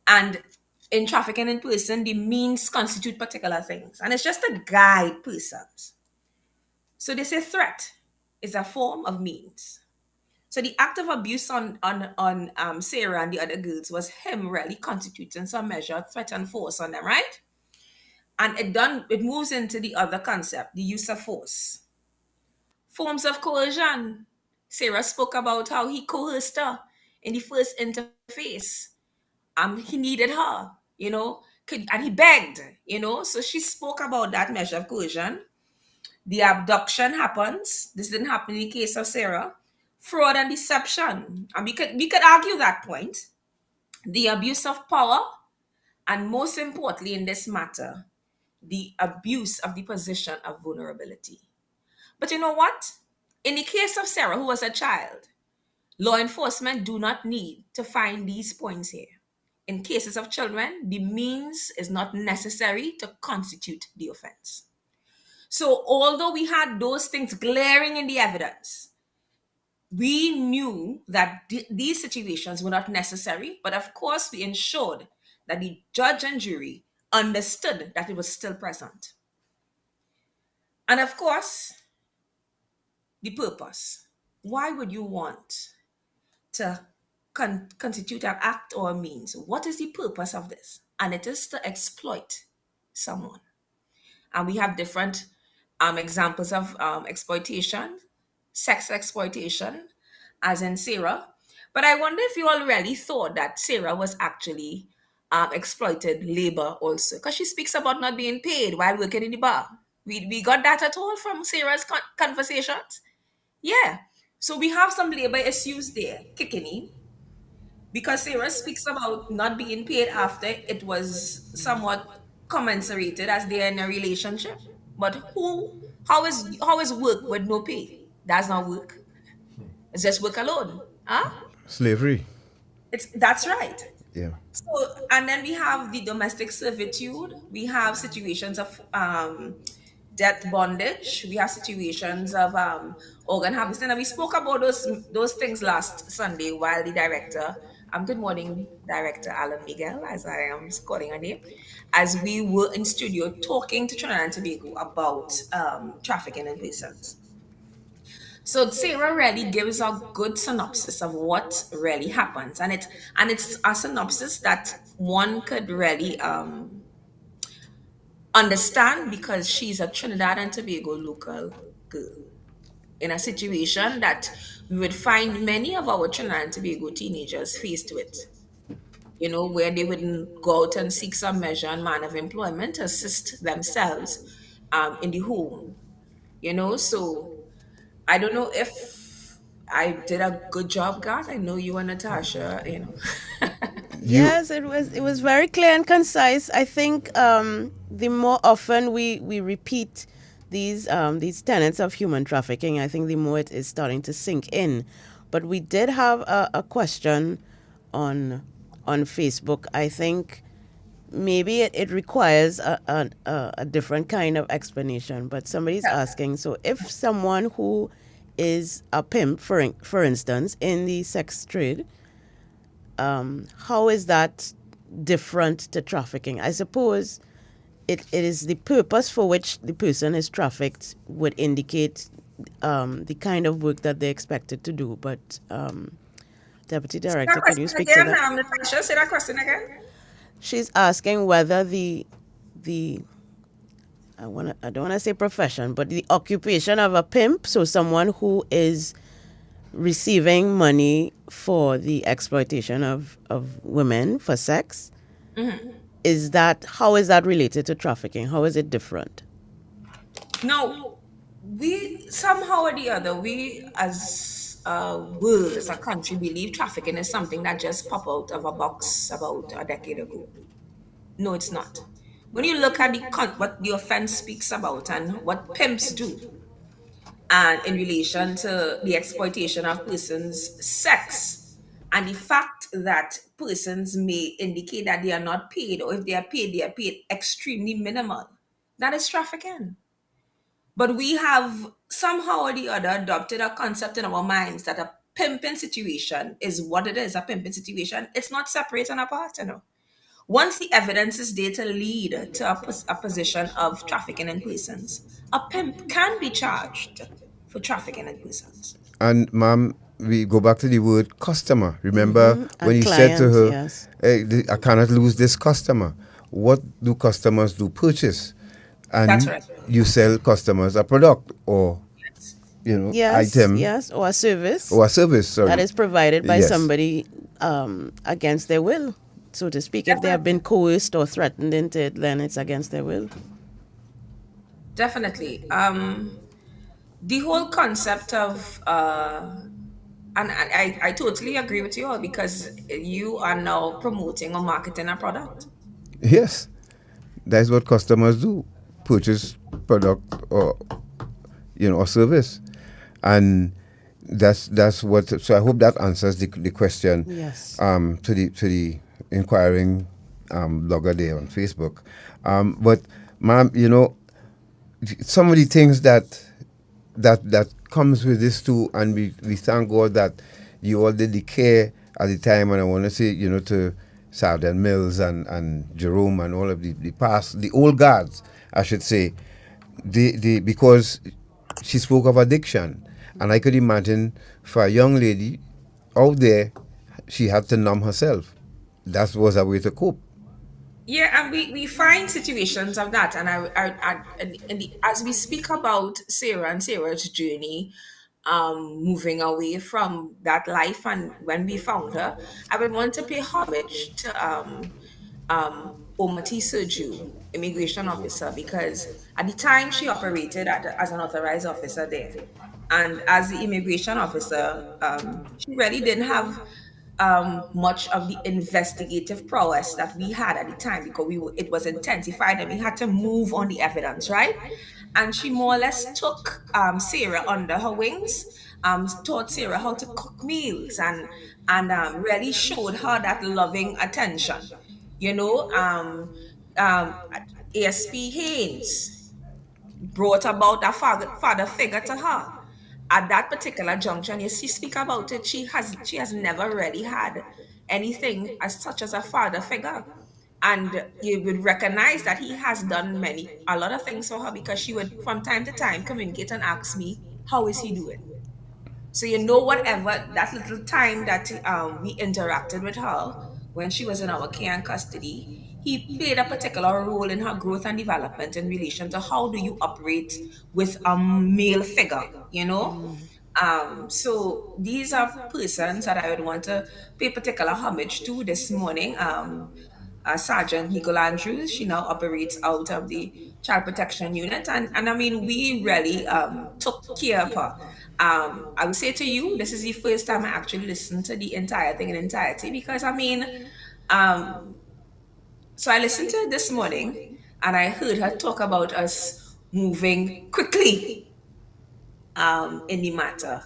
And in trafficking in person, the means constitute particular things. And it's just to guide persons. So they say threat is a form of means. So the act of abuse on Sarah and the other girls was him really constituting some measure of threat and force on them, right? And it moves into the other concept, the use of force. Forms of coercion. Sarah spoke about how he coerced her in the first interface. He needed her, and he begged, So she spoke about that measure of coercion. The abduction happens. This didn't happen in the case of Sarah. Fraud and deception. And we could argue that point. The abuse of power, and most importantly in this matter, the abuse of the position of vulnerability. But you know what? In the case of Sarah, who was a child, law enforcement do not need to find these points here. In cases of children, the means is not necessary to constitute the offense. So although we had those things glaring in the evidence, we knew that these situations were not necessary, but of course we ensured that the judge and jury understood that it was still present. And of course, the purpose. Why would you want to constitute an act or a means? What is the purpose of this? And it is to exploit someone. And we have different examples of exploitation, sex exploitation, as in Sarah. But I wonder if you all really thought that Sarah was actually exploited labor also, because she speaks about not being paid while working in the bar. We got that at all from Sarah's conversations? Yeah. So we have some labor issues there kicking in, because Sarah speaks about not being paid after it was somewhat commensurated as they're in a relationship. But how is work with no pay? That's not work. It's just work alone. Huh? Slavery. That's right. Yeah. So, and then we have the domestic servitude. We have situations of death bondage. We have situations of organ harvesting. And we spoke about those things last Sunday while the director, good morning, Director Alan Miguel, as I am calling her name, as we were in studio talking to Trinidad and Tobago about trafficking in persons. So Sarah really gives a good synopsis of what really happens, and it's a synopsis that one could really understand, because she's a Trinidad and Tobago local girl in a situation that we would find many of our Trinidad and Tobago teenagers faced with, where they wouldn't go out and seek some measure and man of employment to assist themselves in the home, so I don't know if I did a good job, God. I know you and Natasha, Yes, it was very clear and concise. I think the more often we repeat these tenets of human trafficking, I think the more it is starting to sink in. But we did have a question on Facebook. I think maybe it requires a different kind of explanation. But somebody's asking, so if someone who is a pimp, for instance, in the sex trade, how is that different to trafficking? I suppose it is the purpose for which the person is trafficked would indicate the kind of work that they're expected to do. But Deputy Director, can you speak to that? Natasha, say that question again. She's asking whether the I don't want to say profession, but the occupation of a pimp, so someone who is receiving money for the exploitation of women for sex, how is that related to trafficking? How is it different? No, we somehow or the other, we as a world, as a country, believe trafficking is something that just popped out of a box about a decade ago. No, it's not. When you look at what the offense speaks about and what pimps do, and in relation to the exploitation of persons' sex, and the fact that persons may indicate that they are not paid, or if they are paid extremely minimal, that is trafficking. But we have somehow or the other adopted a concept in our minds that a pimping situation is what it is, a pimping situation. It's not separate and apart, Once the evidence is there to lead to a position of trafficking in persons, a pimp can be charged for trafficking in persons. And ma'am, we go back to the word customer. Remember when you said to her, yes. hey, I cannot lose this customer. What do customers do? Purchase. And That's right. you sell customers a product or item. Yes, or a service. Or a service, sorry. That is provided by Yes. somebody against their will, so to speak. If they have been coerced or threatened into it, then it's against their will. Definitely. The whole concept of, and I totally agree with you all, because you are now promoting or marketing a product. Yes. That's what customers do. Purchase product or or service. And that's what, so I hope that answers the question. Yes. To the inquiring blogger there on Facebook. But ma'am, some of the things that comes with this too, and we thank God that you all did the care at the time, and I want to say, to Sergeant Mills and Jerome and all of the past, the old guards, I should say, because she spoke of addiction, and I could imagine for a young lady out there, she had to numb herself. That was a way to cope. Yeah, and we find situations of that, and as we speak about Sarah and Sarah's journey, moving away from that life, and when we found her, I would want to pay homage to Omati Serju, immigration officer, because at the time she operated as an authorized officer there, and as the immigration officer, she really didn't have much of the investigative prowess that we had at the time, because it was intensified and we had to move on the evidence, right? And she more or less took Sarah under her wings, taught Sarah how to cook meals, and really showed her that loving attention. ASP Haynes brought about a father figure to her. At that particular junction, you see, speak about it, she has never really had anything as such as a father figure. And you would recognize that he has done a lot of things for her, because she would from time to time communicate and ask me, how is he doing? So whatever that little time that we interacted with her when she was in our care and custody, he played a particular role in her growth and development in relation to how do you operate with a male figure, So these are persons that I would want to pay particular homage to this morning. Sergeant Nicole Andrews, she now operates out of the Child Protection Unit, and I mean, we really took care of her. I would say to you, this is the first time I actually listened to the entire thing in entirety, because I mean, so I listened to it this morning, and I heard her talk about us moving quickly in the matter.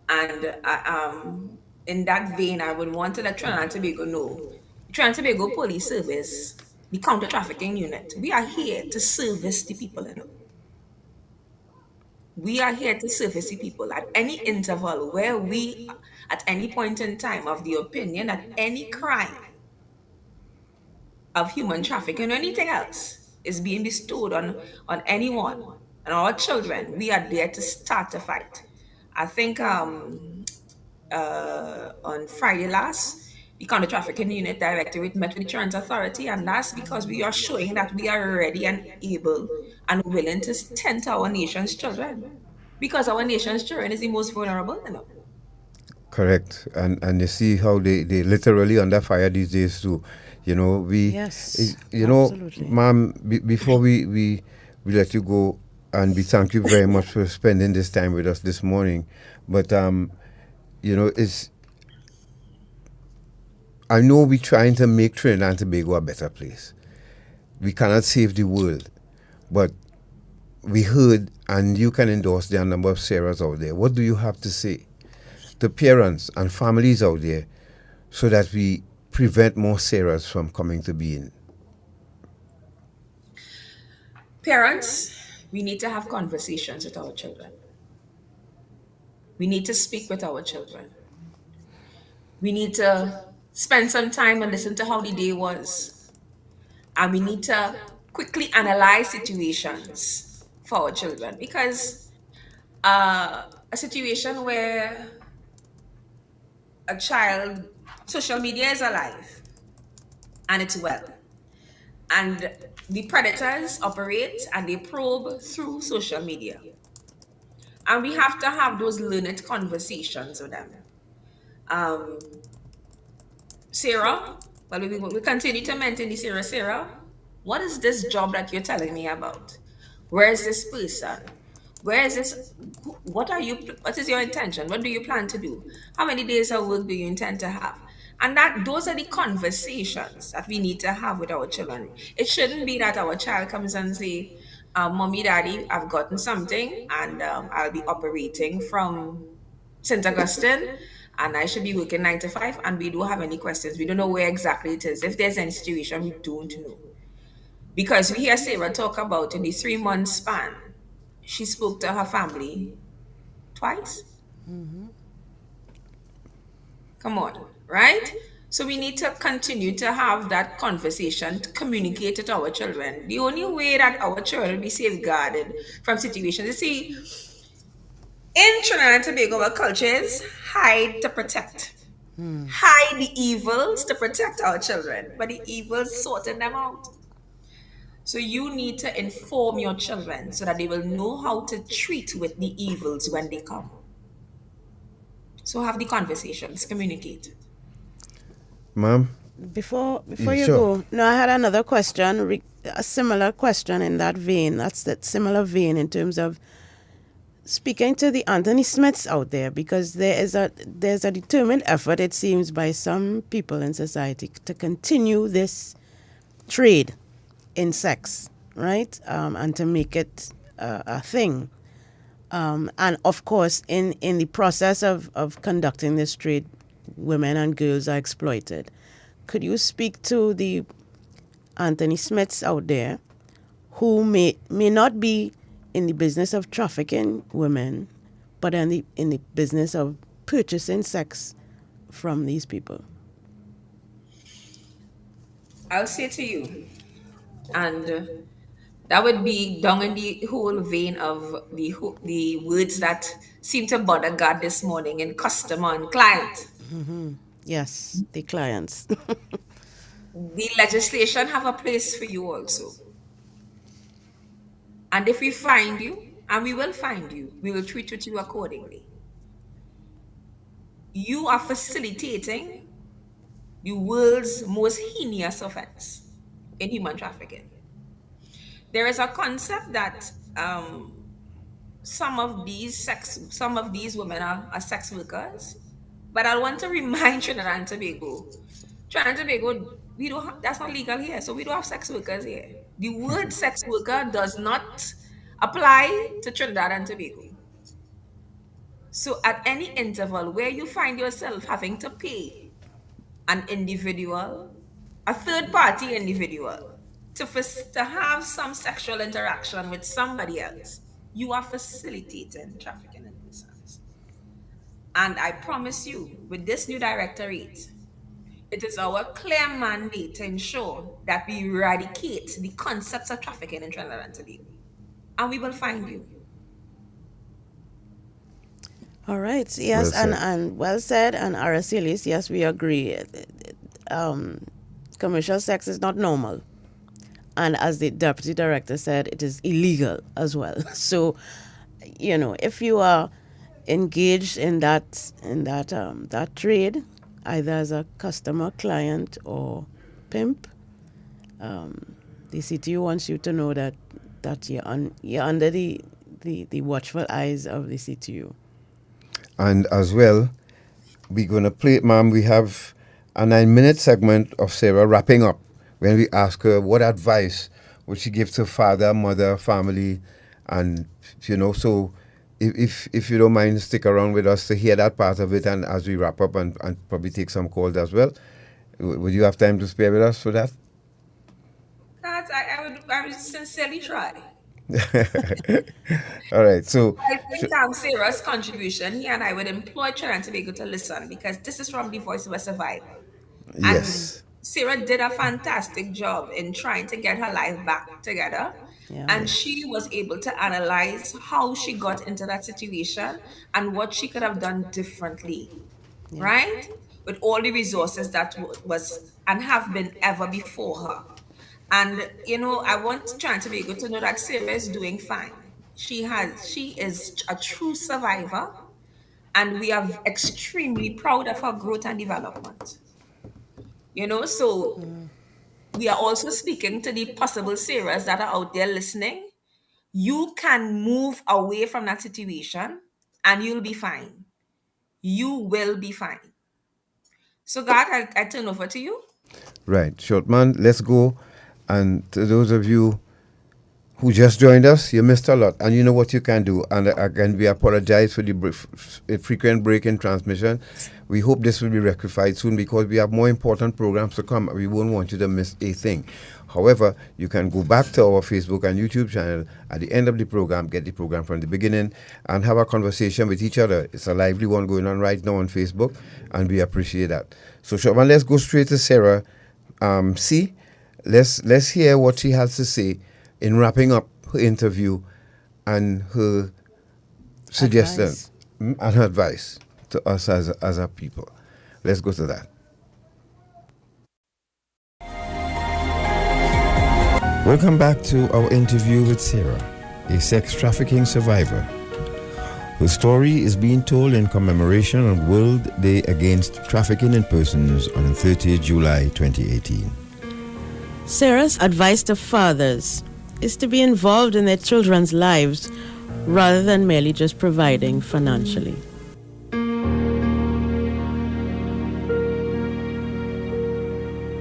And in that vein, I would want to let Trinidad and Tobago know, Trinidad and Tobago Police Service, the counter trafficking unit, we are here to service the people. We are here to service the people at any interval where we, at any point in time, of the opinion that any crime of human trafficking or anything else is being bestowed on anyone and our children, we are there to start a fight. I think on Friday last, the counter trafficking unit directorate met with the Trans Authority, and that's because we are showing that we are ready and able and willing to tend to our nation's children, because our nation's children is the most vulnerable. Correct. And you see how they literally under fire these days too. Yes, you know, absolutely. ma'am, before we let you go, and we thank you very much for spending this time with us this morning. But it's, I know we're trying to make Trinidad and Tobago a better place. We cannot save the world, but we heard, and you can endorse, there are a number of Sarahs out there. What do you have to say to parents and families out there so that we prevent more Sarahs from coming to being? Parents, we need to have conversations with our children. We need to speak with our children. We need to spend some time and listen to how the day was. And we need to quickly analyze situations for our children, because a situation where a child, social media is alive and it's well, and the predators operate and they probe through social media, and we have to have those learned conversations with them. Sarah, well, we continue to maintain the Sarah, what is this job that you're telling me about? Where is this person? Where is this? What is your intention? What do you plan to do? How many days of work do you intend to have? And those are the conversations that we need to have with our children. It shouldn't be that our child comes and say, Mommy, Daddy, I've gotten something, and I'll be operating from St. Augustine, and I should be working 9 to 5, and we don't have any questions. We don't know where exactly it is. If there's any situation, we don't know. Because we hear Sarah talk about in the 3-month span, she spoke to her family twice. Come on, right? So we need to continue to have that conversation, to communicate with our children. The only way that our children will be safeguarded from situations, you see, in Trinidad and Tobago, our culture is hide to protect. Hide the evils to protect our children, but the evils sorting them out. So you need to inform your children so that they will know how to treat with the evils when they come. So have the conversations, communicate. Ma'am? Before Yeah, you sure. go, no, I had another question, a similar question in that vein. That's that similar vein in terms of speaking to the Anthony Smiths out there, because there's a determined effort, it seems, by some people in society to continue this trade in sex, right? And to make it a thing. And of course, in the process of conducting this trade, women and girls are exploited. Could you speak to the Anthony Smiths out there who may not be in the business of trafficking women, but in the business of purchasing sex from these people? I'll say to you, and that would be down in the whole vein of the words that seem to bother God this morning in customer and client. Yes, the clients. The legislation have a place for you also. And if we find you, and we will find you, we will treat with you accordingly. You are facilitating the world's most heinous offense in human trafficking. There is a concept that some of these women are sex workers, but I want to remind Trinidad and Tobago, we don't have, that's not legal here, so we don't have sex workers here. The word sex worker does not apply to Trinidad and Tobago. So at any interval where you find yourself having to pay an individual, a third party individual, to have some sexual interaction with somebody else, you are facilitating trafficking in persons. And I promise you, with this new directorate, it is our clear mandate to ensure that we eradicate the concepts of trafficking in Trinidad and Tobago. And we will find you. All right. Yes, Well said. and well said. And Aracelius, yes, we agree. Commercial sex is not normal. And as the deputy director said, it is illegal as well. So, if you are engaged in that trade, either as a customer, client, or pimp, the CTU wants you to know that you're under the watchful eyes of the CTU. And as well, we're going to play it, ma'am. We have a 9-minute segment of Sarah wrapping up when we ask her what advice would she give to father, mother, family, and, so if you don't mind, stick around with us to hear that part of it, and as we wrap up and probably take some calls as well. Would you have time to spare with us for that? I would sincerely try. All right, so I think Sarah's contribution here, and I would implore Trinidad and Tobago to listen, because this is from the voice of a survivor. yes, And Sarah did a fantastic job in trying to get her life back together. Yeah. And she was able to analyze how she got into that situation and what she could have done differently, right? With all the resources that was and have been ever before her. And I want Trinidad and Tobago to know that Sarah is doing fine. She is a true survivor, and we are extremely proud of her growth and development. So we are also speaking to the possible Sarahs that are out there listening. You can move away from that situation and you'll be fine. You will be fine. So God, I turn over to you. right, Shortman, let's go. And to those of you who just joined us, you missed a lot, and you know what you can do. And again, we apologize for the frequent break in transmission. We hope this will be rectified soon, because we have more important programs to come. We won't want you to miss a thing. However, you can go back to our Facebook and YouTube channel at the end of the program, get the program from the beginning, and have a conversation with each other. It's a lively one going on right now on Facebook, and we appreciate that. So, Shortman, let's go straight to Sarah. Let's hear what she has to say in wrapping up her interview and her suggestions and her advice to us as a people. Let's go to that. Welcome back to our interview with Sarah, a sex trafficking survivor. Her story is being told in commemoration of World Day Against Trafficking in Persons on 30th July 2018. Sarah's advice to fathers is to be involved in their children's lives rather than merely just providing financially.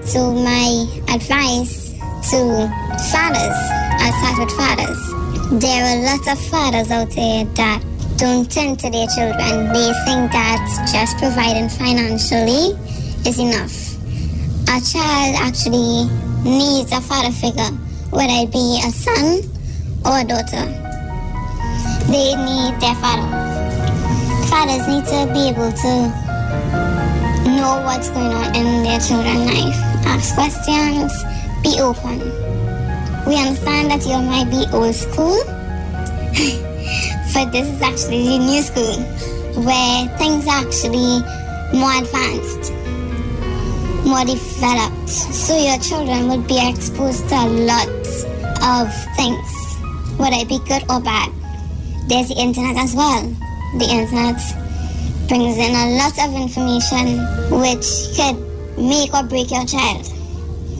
So my advice to fathers, I'll start with fathers. There are lots of fathers out there that don't tend to their children. They think that just providing financially is enough. A child actually needs a father figure, whether it be a son or a daughter. They need their father. Fathers need to be able to know what's going on in their children's life. Ask questions, be open. We understand that you might be old school, but this is actually the new school, where things are actually more advanced, more developed, so your children would be exposed to a lot of things, whether it be good or bad. There's the internet as well. The internet brings in a lot of information which could make or break your child.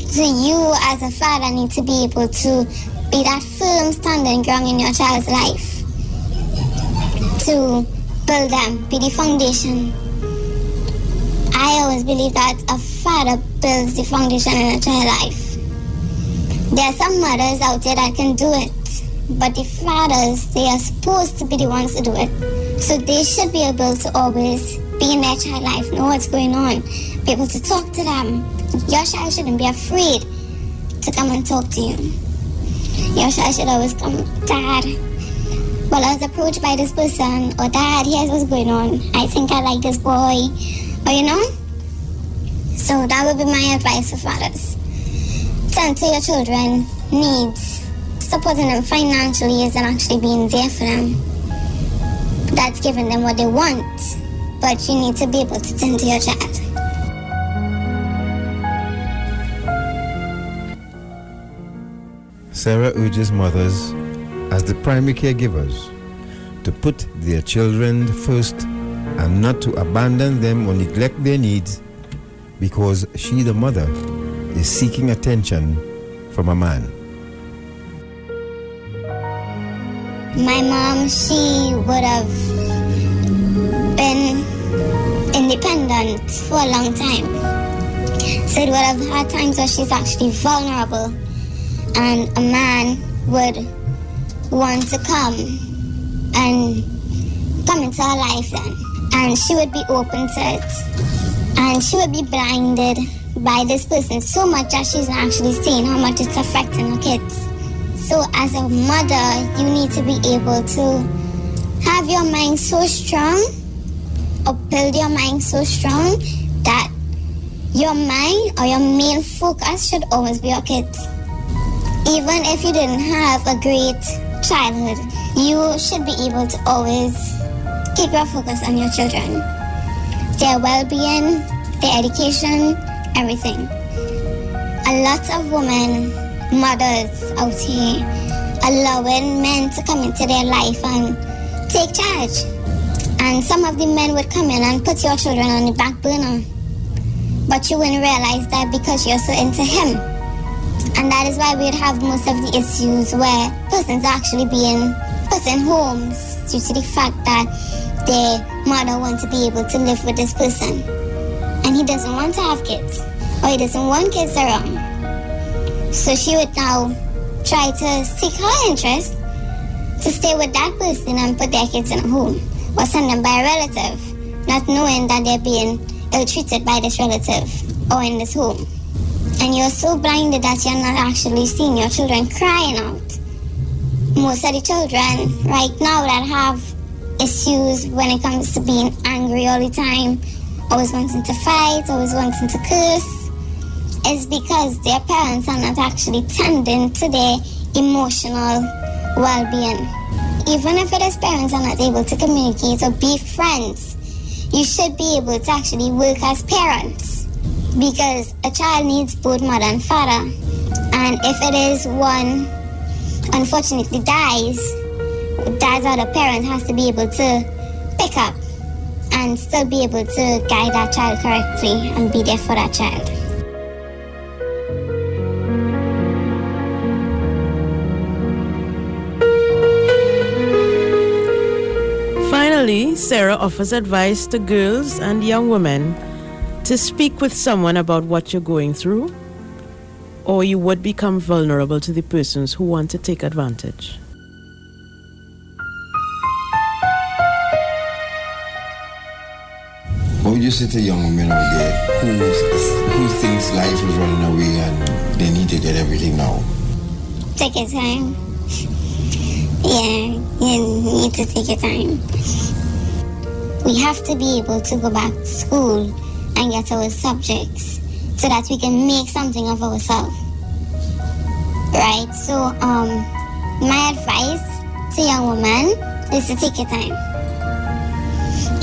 So you as a father need to be able to be that firm standing ground in your child's life, to build them, be the foundation. I always believe that a father builds the foundation in a child's life. There are some mothers out there that can do it, but the fathers, they are supposed to be the ones to do it. So they should be able to always be in their child life, know what's going on, be able to talk to them. Your child shouldn't be afraid to come and talk to you. Your child should always come, Dad, well, I was approached by this person, or Dad, here's what's going on. I think I like this boy, or you know? So that would be my advice for fathers. Tend to your children needs. Supporting them financially isn't actually being there for them. That's giving them what they want, but you need to be able to tend to your child. Sarah urges mothers, as the primary caregivers, to put their children first and not to abandon them or neglect their needs because she, the mother, is seeking attention from a man. My mom, she would have been independent for a long time. So it would have had times where she's actually vulnerable and a man would want to come into her life then. And she would be open to it. And she would be blinded by this person so much that she's not actually seeing how much it's affecting her kids. So as a mother, you need to be able to have your mind so strong, or build your mind so strong, that your mind or your main focus should always be your kids. Even if you didn't have a great childhood, you should be able to always keep your focus on your children. Their well-being, their education, everything. A lot of women, mothers out here, allowing men to come into their life and take charge. And some of the men would come in and put your children on the back burner. But you wouldn't realize that because you're so into him. And that is why we'd have most of the issues where persons are actually being put in homes due to the fact that their mother wants to be able to live with this person. And he doesn't want to have kids, or he doesn't want kids around. So she would now try to seek her interest to stay with that person and put their kids in a home, or send them by a relative, not knowing that they're being ill-treated by this relative or in this home. And you're so blinded that you're not actually seeing your children crying out. Most of the children right now that have issues when it comes to being angry all the time, always wanting to fight, always wanting to curse, is because their parents are not actually tending to their emotional well-being. Even if it is parents are not able to communicate or be friends, you should be able to actually work as parents, because a child needs both mother and father. And if it is one unfortunately dies, that other parent has to be able to pick up and still be able to guide that child correctly and be there for that child. Finally, Sarah offers advice to girls and young women to speak with someone about what you're going through, or you would become vulnerable to the persons who want to take advantage. What would you say to young women out there who thinks life is running away and they need to get everything now? Take your time. Yeah, you need to take your time. We have to be able to go back to school and get our subjects so that we can make something of ourselves. Right? So, my advice to young women is to take your time.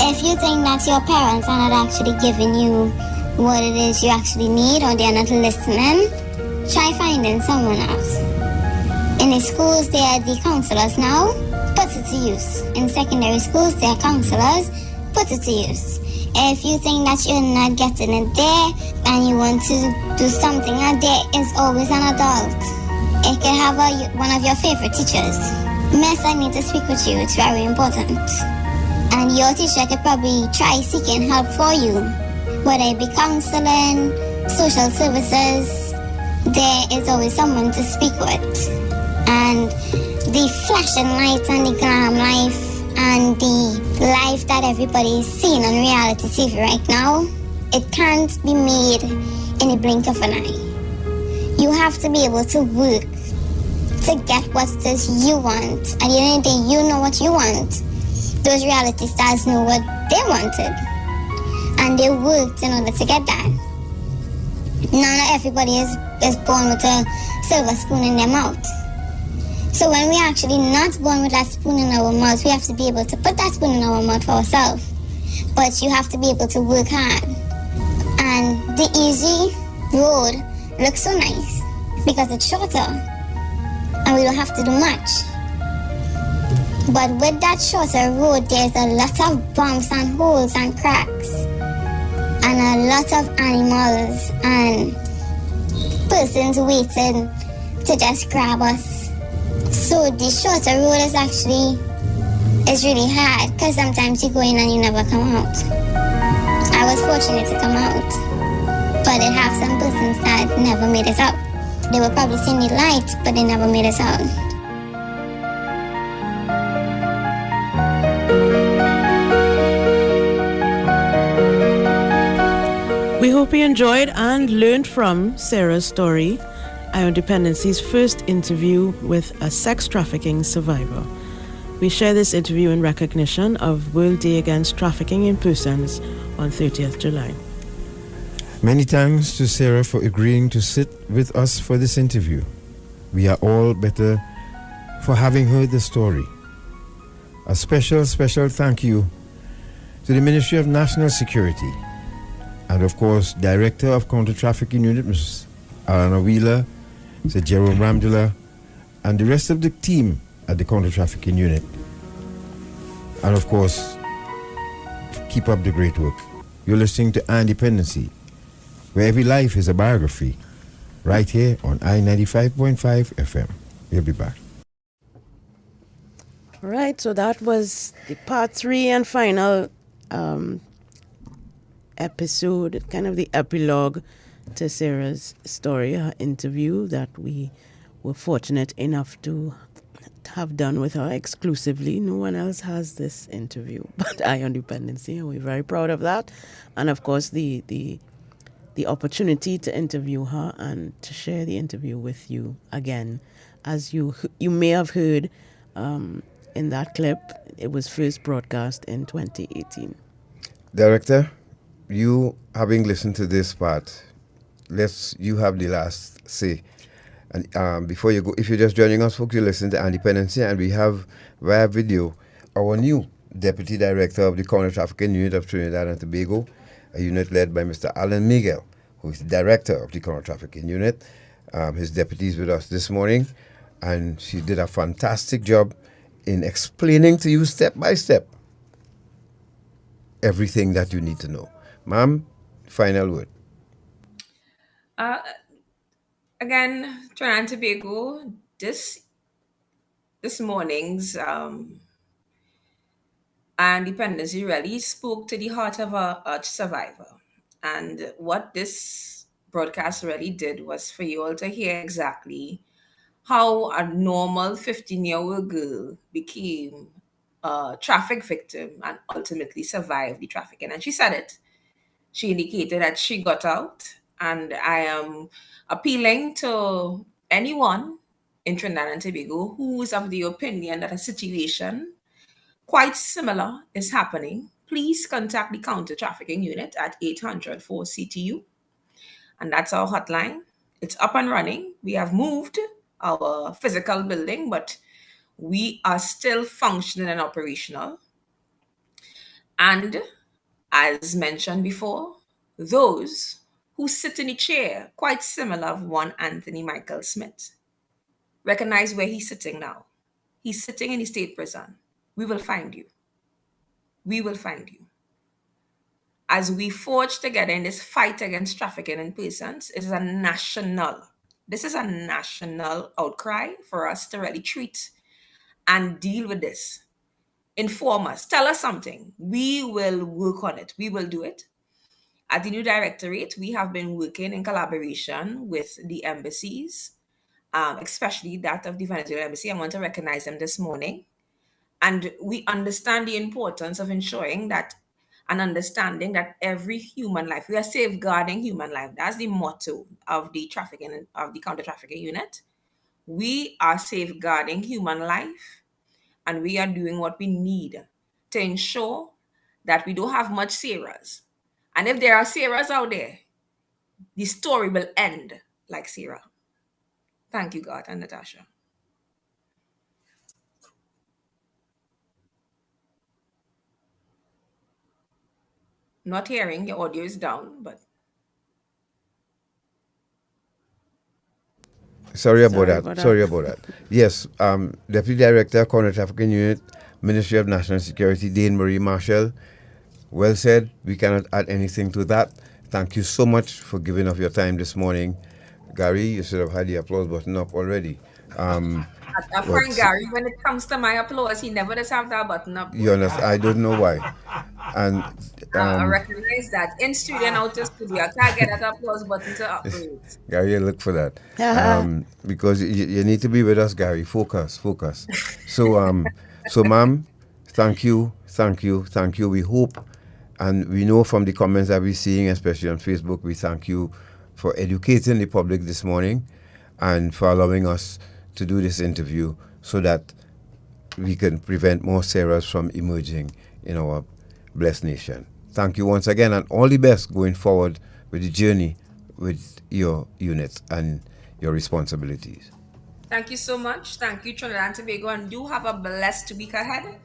If you think that your parents are not actually giving you what it is you actually need, or they're not listening, try finding someone else. In the schools, they are the counselors now. Put it to use. In secondary schools, they are counselors. Put it to use. If you think that you're not getting it there and you want to do something, there is always an adult. It can have one of your favorite teachers. Miss, I need to speak with you. It's very important. And your teacher could probably try seeking help for you. Whether it be counseling, social services, there is always someone to speak with. And the flashing lights and the glam life and the life that everybody is seeing on reality TV right now, it can't be made in the blink of an eye. You have to be able to work to get what it is you want. At the end of the day, you know what you want. Those reality stars know what they wanted. And they worked in order to get that. Now not everybody is born with a silver spoon in their mouth. So when we're actually not born with that spoon in our mouth, we have to be able to put that spoon in our mouth for ourselves. But you have to be able to work hard. And the easy road looks so nice because it's shorter and we don't have to do much. But with that shorter road, there's a lot of bumps and holes and cracks and a lot of animals and persons waiting to just grab us. So the shorter road is really hard because sometimes you go in and you never come out. I was fortunate to come out, but it have some persons that never made it out. They were probably seeing the light, but they never made it out. We hope you enjoyed and learned from Sarah's story, Ion Dependency's first interview with a sex trafficking survivor. We share this interview in recognition of World Day Against Trafficking in Persons on 30th July. Many thanks to Sarah for agreeing to sit with us for this interview. We are all better for having heard the story. A special thank you to the Ministry of National Security and, of course, Director of Counter-Trafficking Unit, Ms. Alana Wheeler, Sir Jerome Ramdula, and the rest of the team at the Counter-Trafficking Unit. And, of course, keep up the great work. You're listening to Dependency, where every life is a biography, right here on I-95.5 FM. We'll be back. All right, so that was the part 3 and final episode, kind of the epilogue to Sarah's story, her interview that we were fortunate enough to have done with her exclusively. No one else has this interview but Ion Dependency, and we're very proud of that. And of course, the opportunity to interview her and to share the interview with you again. As you may have heard in that clip, it was first broadcast in 2018. Director, you having listened to this part, you have the last say. And before you go, if you're just joining us, folks, you listen to Dependency, and we have via video our new Deputy Director of the Counter-Trafficking Unit of Trinidad and Tobago, a unit led by Mr. Alan Miguel, who is the Director of the Counter-Trafficking Unit. His deputy is with us this morning, and she did a fantastic job in explaining to you step by step everything that you need to know. Ma'am, final word. Again, Trinidad and Tobago, this morning's Dependency really spoke to the heart of a survivor. And what this broadcast really did was for you all to hear exactly how a normal 15-year-old girl became a traffic victim and ultimately survived the trafficking. And she said it. She indicated that she got out. And I am appealing to anyone in Trinidad and Tobago who is of the opinion that a situation quite similar is happening. Please contact the Counter-Trafficking Unit at 800-4CTU. And that's our hotline. It's up and running. We have moved our physical building, but we are still functioning and operational. And as mentioned before, those who sit in a chair quite similar of one Anthony Michael Smith, recognize where he's sitting now. He's sitting in the state prison. We will find you. We will find you. As we forge together in this fight against trafficking in persons, this is a national outcry for us to really treat and deal with this. Inform us, tell us something. We will work on it. We will do it. At the new directorate, we have been working in collaboration with the embassies especially that of the Venezuelan Embassy. I want to recognize them this morning. And we understand the importance of ensuring that and understanding that every human life, we are safeguarding human life. That's the motto of the trafficking, of the counter-trafficking unit. We are safeguarding human life, and we are doing what we need to ensure that we don't have much Sarahs. And if there are Sarahs out there, the story will end like Sarah. Thank you, God and Natasha. Not hearing, your audio is down, but Sorry about that. Yes, Deputy Director, Counter-Trafficking Unit, Ministry of National Security, Dane Marie Marshall. Well said. We cannot add anything to that. Thank you so much for giving up your time this morning. Gary, you should have had the applause button up already. a friend Gary, when it comes to my applause, he never does have that button up. You understand? I don't know why. And I recognize that. In studio and out of studio, I can't get that applause button to upgrade. Gary, look for that. Because you need to be with us, Gary. Focus. So, ma'am, thank you. We hope, and we know from the comments that we're seeing, especially on Facebook, we thank you for educating the public this morning and for allowing us to do this interview so that we can prevent more Sarahs from emerging in our blessed nation. Thank you once again, and all the best going forward with the journey with your unit and your responsibilities. Thank you so much. Thank you, Trinidad and Tobago, and do have a blessed week ahead.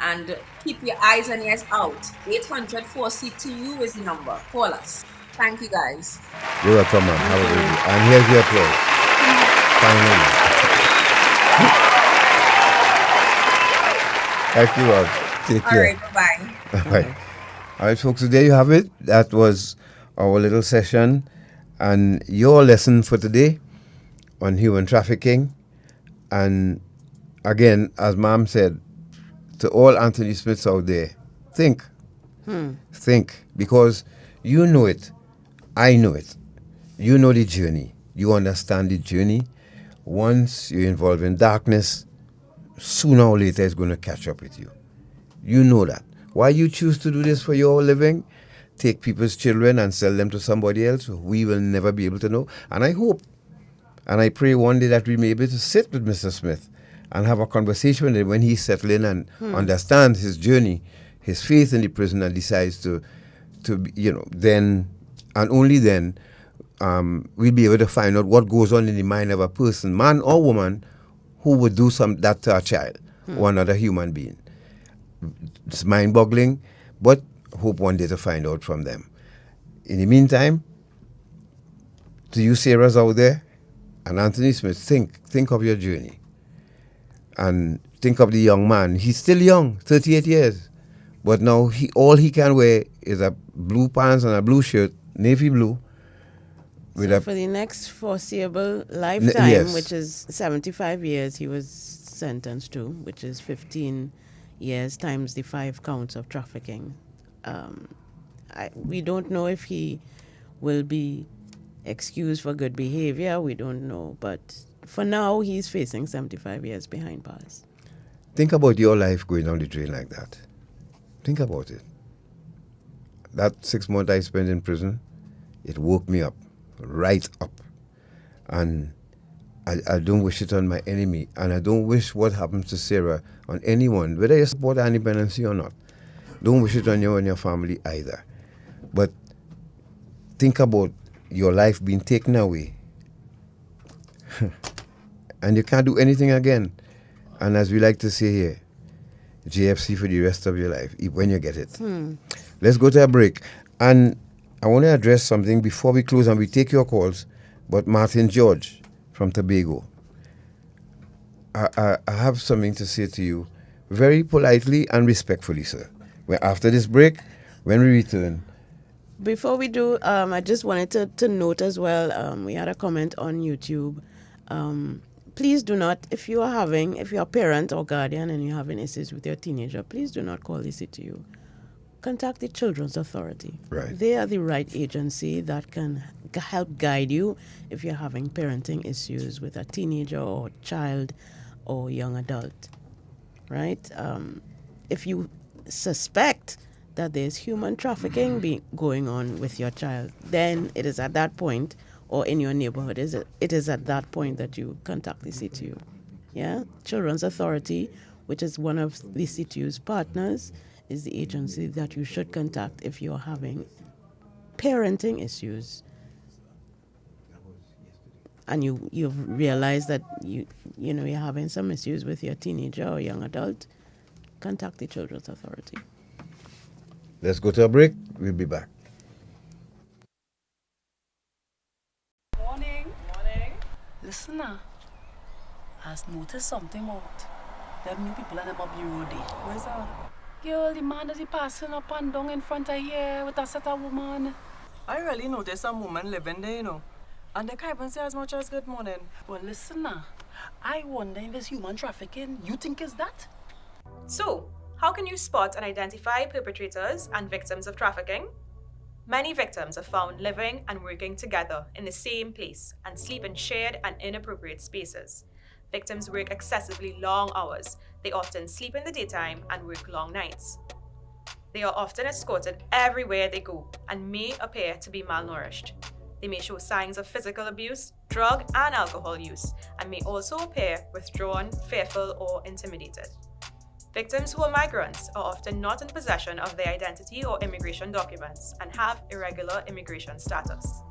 And keep your eyes and ears out. 800-4 CTU is the number. Call us. Thank you, guys. You're welcome, ma'am. Have a good day. And here's your applause. Finally. Thank you all. Take care. All right, bye-bye. Bye. All right, folks, so there you have it. That was our little session and your lesson for today on human trafficking. And again, as ma'am said, to all Anthony Smiths out there, think, because you know it, I know it. You know the journey. You understand the journey. Once you're involved in darkness, sooner or later it's going to catch up with you. You know that. Why you choose to do this for your living, take people's children and sell them to somebody else, we will never be able to know. And I hope, and I pray one day that we may be able to sit with Mr. Smith and have a conversation with him when he's settling and understands his journey, his faith in the prison, and decides to then, and only then, we'll be able to find out what goes on in the mind of a person, man or woman, who would do that to a child or another human being. It's mind-boggling, but hope one day to find out from them. In the meantime, to you Sarahs out there, and Anthony Smith, think of your journey. And think of the young man. He's still young, 38 years. But now all he can wear is a blue pants and a blue shirt, navy blue. For the next foreseeable lifetime, which is 75 years he was sentenced to, which is 15 years times the 5 counts of trafficking. We don't know if he will be excused for good behavior. We don't know. But for now, he's facing 75 years behind bars. Think about your life going down the drain like that. Think about it. That 6 months I spent in prison, it woke me up, right up. And I don't wish it on my enemy. And I don't wish what happens to Sarah on anyone, whether you support Dependency or not. Don't wish it on you and your family either. But think about your life being taken away. And you can't do anything again. And as we like to say here, JFC for the rest of your life, when you get it. Let's go to a break. And I want to address something before we close and we take your calls. But Martin George from Tobago, I have something to say to you very politely and respectfully, sir. After this break, when we return. Before we do, I just wanted to note as well, we had a comment on YouTube. Please do not, if you're a parent or guardian and you're having issues with your teenager, please do not call the CTU. contact the Children's Authority. Right. They are the right agency that can help guide you if you're having parenting issues with a teenager or child or young adult, right? If you suspect that there's human trafficking going on with your child, then it is at that point, or in your neighborhood, it is at that point that you contact the CTU. Yeah, Children's Authority, which is one of the CTU's partners, is the agency that you should contact if you're having parenting issues and you've realized that you're having some issues with your teenager or young adult. Contact the Children's Authority. Let's go to a break. We'll be back. Morning. Listen now. Has noticed something out. Them new people on them up the road. Where's that? Girl, the man that he passing up and down in front of here with a set of woman. I really noticed some woman living there, And they can't even say as much as good morning. Well, listen now. I wonder if it's human trafficking. You think it's that? So, how can you spot and identify perpetrators and victims of trafficking? Many victims are found living and working together in the same place and sleep in shared and inappropriate spaces. Victims work excessively long hours. They often sleep in the daytime and work long nights. They are often escorted everywhere they go and may appear to be malnourished. They may show signs of physical abuse, drug and alcohol use, and may also appear withdrawn, fearful, or intimidated. Victims who are migrants are often not in possession of their identity or immigration documents and have irregular immigration status.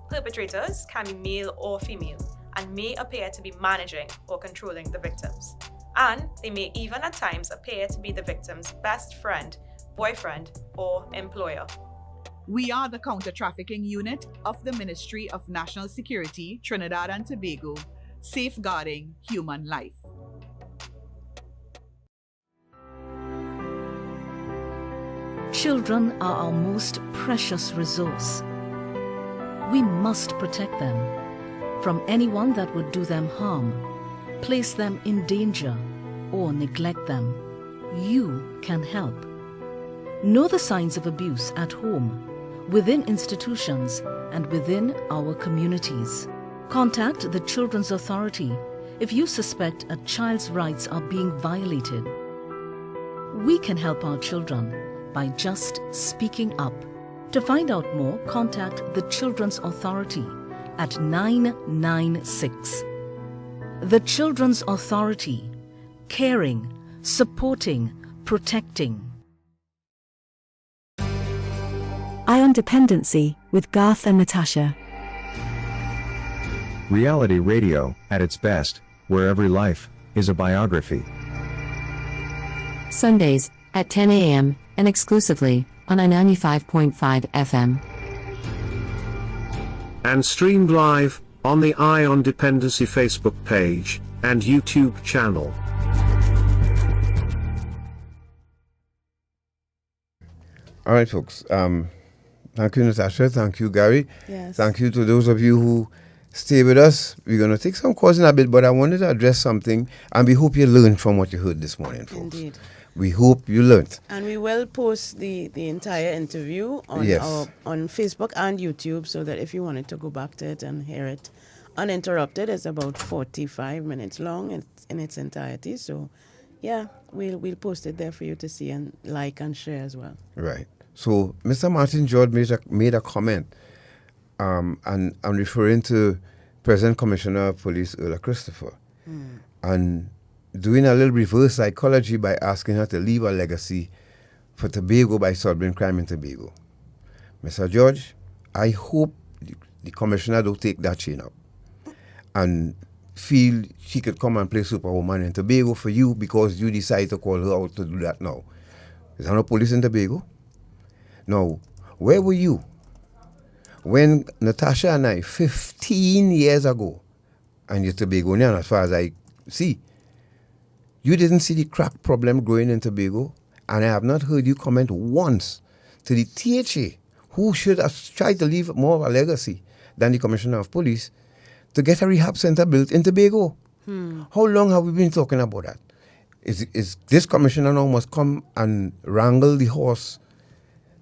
Perpetrators can be male or female and may appear to be managing or controlling the victims. And they may even at times appear to be the victim's best friend, boyfriend, or employer. We are the Counter-Trafficking Unit of the Ministry of National Security, Trinidad and Tobago, safeguarding human life. Children are our most precious resource. We must protect them from anyone that would do them harm, place them in danger, or neglect them. You can help. Know the signs of abuse at home, within institutions, and within our communities. Contact the Children's Authority if you suspect a child's rights are being violated. We can help our children by just speaking up. To find out more, contact the Children's Authority at 996. The Children's Authority, caring, supporting, protecting. Eye on Dependency with Garth and Natasha. Reality radio, at its best, where every life is a biography. Sundays at 10 a.m. and exclusively on 95.5 FM. And streamed live on the Eye on Dependency Facebook page and YouTube channel. All right, folks. Thank you, Natasha. Thank you, Gary. Yes. Thank you to those of you who stay with us. We're going to take some calls in a bit, but I wanted to address something, and we hope you learned from what you heard this morning, folks. Indeed. We hope you learned. And we will post the entire interview on on Facebook and YouTube, so that if you wanted to go back to it and hear it uninterrupted, it's about 45 minutes long in its entirety. So, yeah, we'll post it there for you to see and like and share as well. Right. So, Mr. Martin George made a comment, and I'm referring to President Commissioner of Police Earl Christopher, and doing a little reverse psychology by asking her to leave a legacy for Tobago by solving crime in Tobago. Mr. George, I hope the commissioner don't take that chain up and feel she could come and play Superwoman in Tobago for you because you decide to call her out to do that now. Is there no police in Tobago? Now, where were you when Natasha and I, 15 years ago, and you're Tobagonian as far as I see, you didn't see the crack problem growing in Tobago, and I have not heard you comment once to the THA, who should have tried to leave more of a legacy than the Commissioner of Police, to get a rehab center built in Tobago. How long have we been talking about that? Is this commissioner now must come and wrangle the horse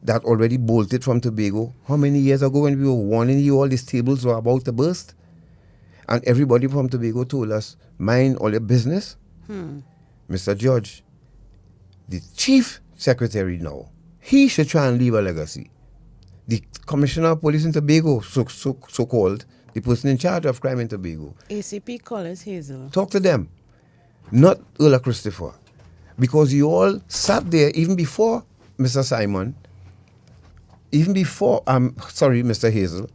that already bolted from Tobago. How many years ago when we were warning you all these tables were about to burst? And everybody from Tobago told us, mind all your business. Mr. George, the chief secretary now, he should try and leave a legacy. The commissioner of police in Tobago, so-called, the person in charge of crime in Tobago. ACP Collins Hazel. Talk to them, not Earl Christopher. Because you all sat there even before Mr. Simon, even before, Mr. Hazel,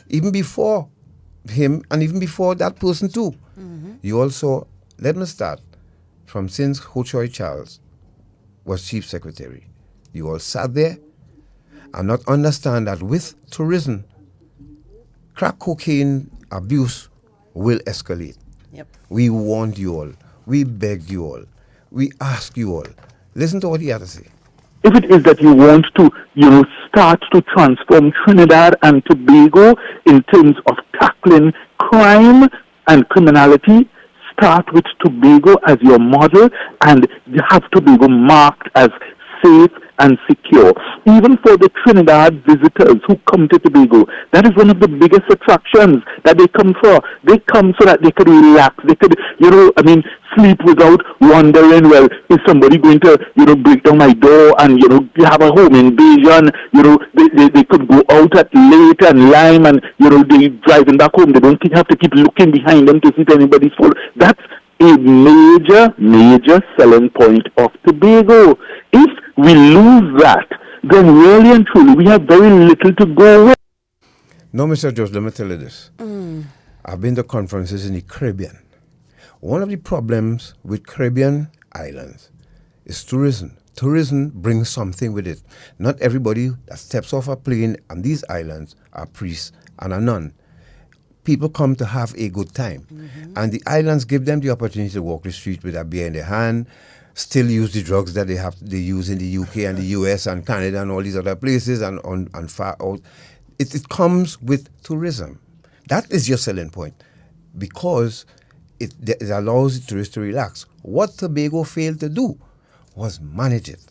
even before him, and even before that person too. You also, let me start from since Ho Choi Charles was chief secretary. You all sat there and not understand that with tourism, crack cocaine abuse will escalate. Yep. We warned you all. We begged you all. We asked you all. Listen to what he had to say. If it is that you want to, start to transform Trinidad and Tobago in terms of tackling crime and criminality, start with Tobago as your model and you have Tobago marked as safe and secure. Even for the Trinidad visitors who come to Tobago, that is one of the biggest attractions that they come for. They come so that they could relax. They could, sleep without wondering, well, is somebody going to, break down my door and, have a home invasion? They could go out at late and lime and, they driving back home. They don't have to keep looking behind them to see if anybody's fall. That's a major selling point of Tobago. If we lose that, then really and truly we have very little to go with. No, Mr. George, let me tell you this. I've been to conferences in the Caribbean. One of the problems with Caribbean islands is tourism. Tourism brings something with it. Not everybody that steps off a plane on these islands are priests and a nun. People come to have a good time. And the islands give them the opportunity to walk the street with a beer in their hand, still use the drugs that they use in the UK and the US and Canada and all these other places and far out. It comes with tourism. That is your selling point because it allows the tourists to relax. What Tobago failed to do was manage it.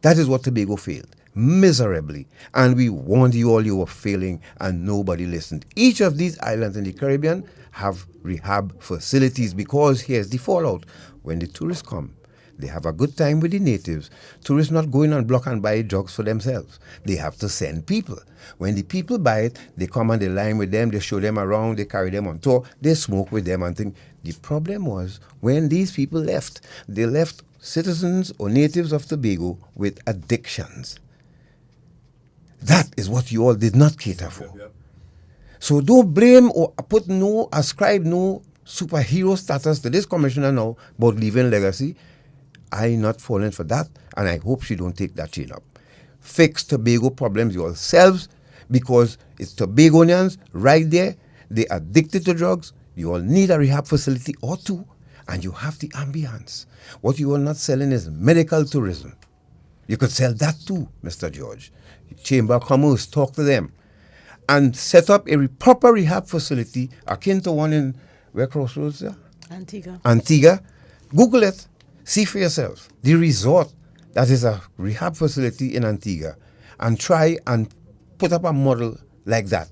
That is what Tobago failed. Miserably. And we warned you all you were failing and nobody listened. Each of these islands in the Caribbean have rehab facilities because here's the fallout. When the tourists come, they have a good time with the natives. Tourists not going on block and buy drugs for themselves. They have to send people. When the people buy it, they come and they line with them, they show them around, they carry them on tour, they smoke with them and think. The problem was when these people left, they left citizens or natives of Tobago with addictions. That is what you all did not cater for. So don't blame or ascribe no superhero status to this commissioner now about leaving legacy. I'm not falling for that, and I hope she don't take that chain up. Fix Tobago problems yourselves because it's Tobagonians right there. They're addicted to drugs. You all need a rehab facility or two, and you have the ambience. What you are not selling is medical tourism. You could sell that too, Mr. George. Chamber of Commerce, talk to them. And set up a proper rehab facility akin to one in, where Crossroads there? Antigua. Google it. See for yourself. The resort that is a rehab facility in Antigua. And try and put up a model like that.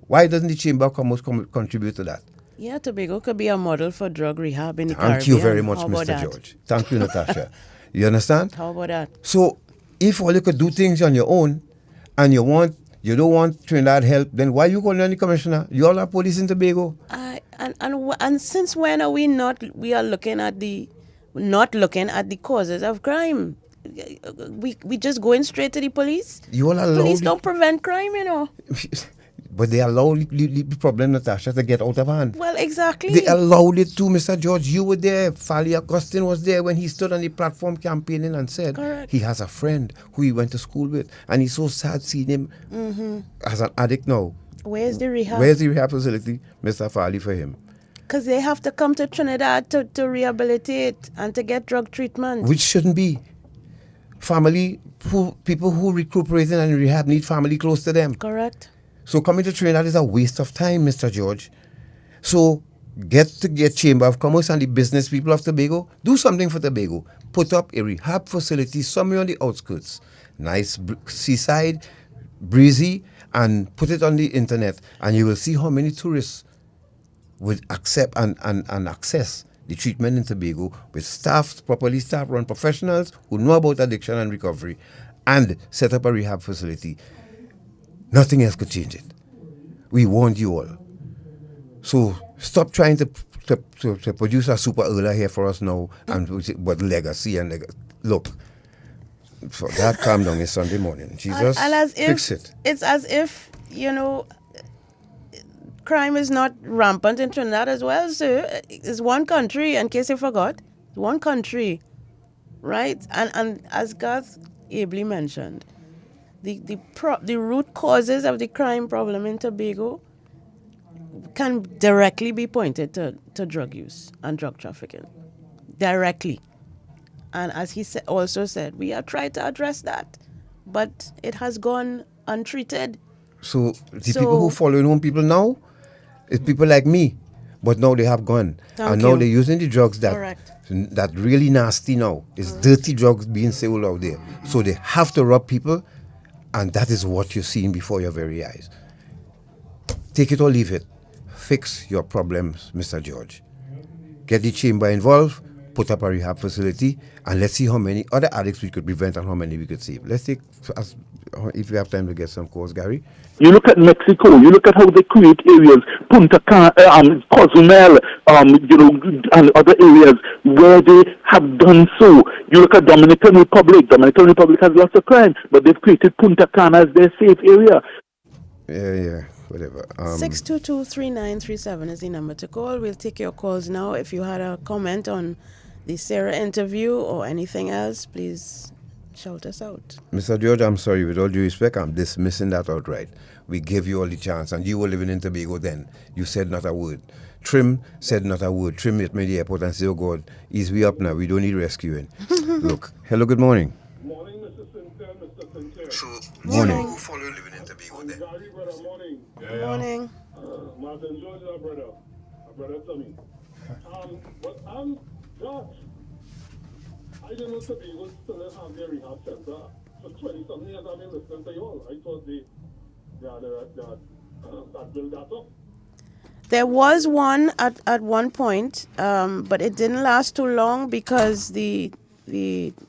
Why doesn't the Chamber of Commerce contribute to that? Yeah, Tobago could be a model for drug rehab in the Caribbean. Thank you very much, Mr. George. Thank you, Natasha. You understand? How about that? So, if all you could do things on your own, and you don't want Trinidad help, then why you calling on the commissioner? You all are police in Tobago. And since when are we not looking at the causes of crime? We just going straight to the police? You all allow police don't prevent crime, But they allowed the problem, Natasha, to get out of hand. Well, exactly. They allowed it too, Mr. George. You were there. Fali Augustine was there when he stood on the platform campaigning and said he has a friend who he went to school with. And he's so sad seeing him as an addict now. Where's the rehab? Where's the rehab facility, Mr. Fali, for him? Because they have to come to Trinidad to rehabilitate and to get drug treatment. Which shouldn't be. People who recuperating and rehab need family close to them. Correct. So coming to Trinidad is a waste of time, Mr. George. So get Chamber of Commerce and the business people of Tobago. Do something for Tobago. put up a rehab facility somewhere on the outskirts, nice seaside, breezy, and put it on the internet, and you will see how many tourists would accept and access the treatment in Tobago with properly staffed, run professionals who know about addiction and recovery, and set up a rehab facility. Nothing else could change it. We warned you all. So stop trying to produce a super Erla here for us now, and what legacy and look. For that, calm down. It's Sunday morning. Jesus, and as if, fix it. It's as if, crime is not rampant in Trinidad as well, sir. It's one country, in case you forgot. One country, right? And as Garth ably mentioned, the root causes of the crime problem in Tobago can directly be pointed to drug use and drug trafficking. Directly. And as he also said, we have tried to address that, but it has gone untreated. So people who following home people now, it's people like me, but now they have gone. And now they're using the drugs that really nasty now. It's dirty drugs being sold out there. So they have to rob people, and that is what you're seeing before your very eyes. Take it or leave it. Fix your problems, Mr. George. Get the chamber involved, put up a rehab facility, and let's see how many other addicts we could prevent and how many we could save. Let's take, if we have time to get some calls, Gary. You look at Mexico, you look at how they create areas, Punta Cana, Cozumel, and other areas where they have done so. You look at Dominican Republic has lots of crime, but they've created Punta Cana as their safe area. Yeah, whatever. 622-3937 is the number to call. We'll take your calls now. If you had a comment on the Sarah interview or anything else, please shout us out. Mr. George, I'm sorry, with all due respect, I'm dismissing that outright. We gave you all the chance, and you were living in Tobago then. You said not a word. Trim said not a word. Trim met me at the airport and said, oh God, ease we up now. We don't need rescuing. Look, hello, good morning. Morning, Mr. Sinclair, Mr. Sinclair. Morning. Who follow living in Tobago then? Gary, brother, morning. Good morning. Martin George, brother Tommy. But I'm God. I didn't know Tobago still have their rehab center. For 20-something years I've been listening to you all. I thought they built that up. There was one at one point, but it didn't last too long because the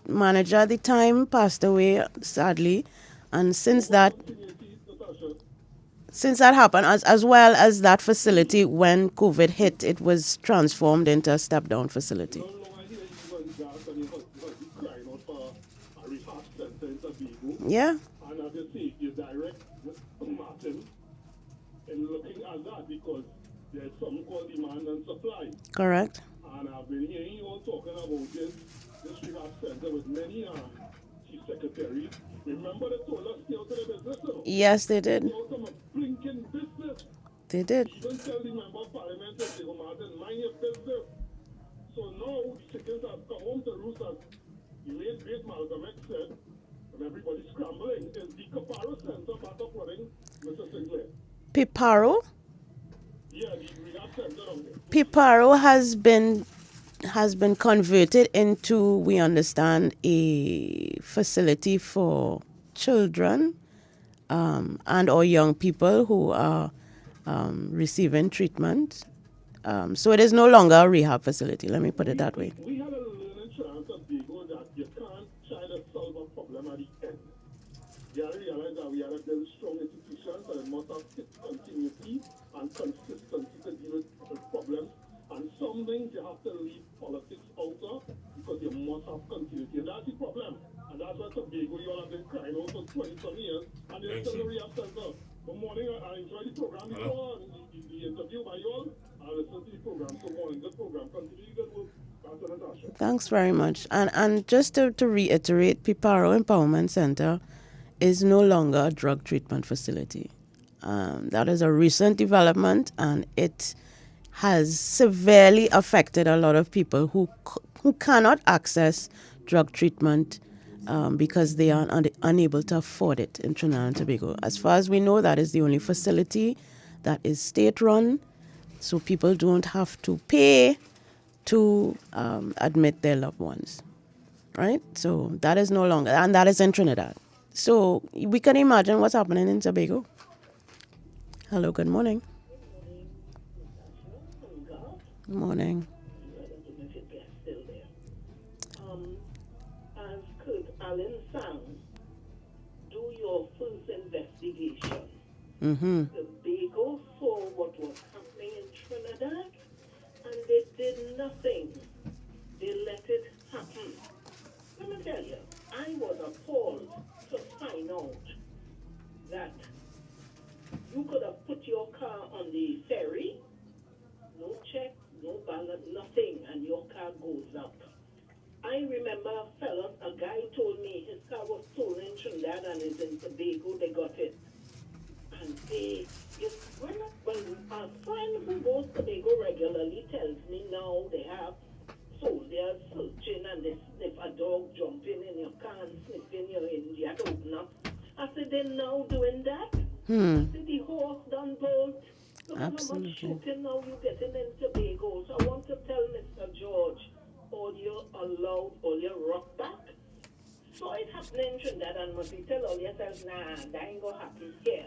manager at the time passed away, sadly. And since that happened, as well as that facility, when COVID hit, it was transformed into a step-down facility. Yeah. And as you see, you direct Martin in looking at that because there's something called demand and supply. Correct. And I've been hearing you all talking about this rehab center with many chief secretaries. Remember they told us to the business? Yes, they did. They told them a blinking business. They did. Even tell the member of parliament that they go, Martin, mind your business. So now the chickens have come home to roost, as the late great Malcolm X said, and everybody's scrambling. Is the Caparo Center back up running, Mr. Sinclair? Piparo? Yeah, the rehab center down there. Piparo has been converted into, we understand, a facility for children and or young people who are receiving treatment. So it is no longer a rehab facility, let me put it that way. We had a learning chance at Bigo that you can't try to solve a problem at the end. You have to realize that we have to build strong institutions and it must have continuity and consistency to deal with problems. And some things you have to leave politics out of because you must have continuity. And that's the problem. And that's why Tobago, you all have been crying out for 20-some years and there's still a rehab center. Good morning, I enjoyed the program before, the interview by you all. I listened to the program. Good morning, good program. Continue good work. Dr. Natasha. Thanks very much. And just to reiterate, Piparo Empowerment Center is no longer a drug treatment facility. That is a recent development, and it has severely affected a lot of people who cannot access drug treatment because they are unable to afford it in Trinidad and Tobago. As far as we know, that is the only facility that is state-run, so people don't have to pay to admit their loved ones. right? So that is no longer, and that is in Trinidad. So we can imagine what's happening in Tobago. Hello, good morning. Good morning. As could Alan Sang do your first investigation. Tobago saw what was happening in Trinidad and they did nothing. They let it happen. Let me tell you, I was appalled to find out that you could have put your car on the ferry, no check, no ballot, nothing, and your car goes up. I remember a guy told me his car was stolen in Trinidad and is in Tobago, they got it. And when a friend who goes to Tobago regularly tells me now they have soldiers searching and they sniff a dog jumping in your car and sniffing your engine, you have to open up. I said, they're now doing that? I said, the horse done bolt. Look at how much shooting now you're getting in Tobago. So I want to tell Mr. George, all you allowed, all your rock back. So it happening in Trinidad and must you tell all yourselves, nah, that ain't gonna happen here.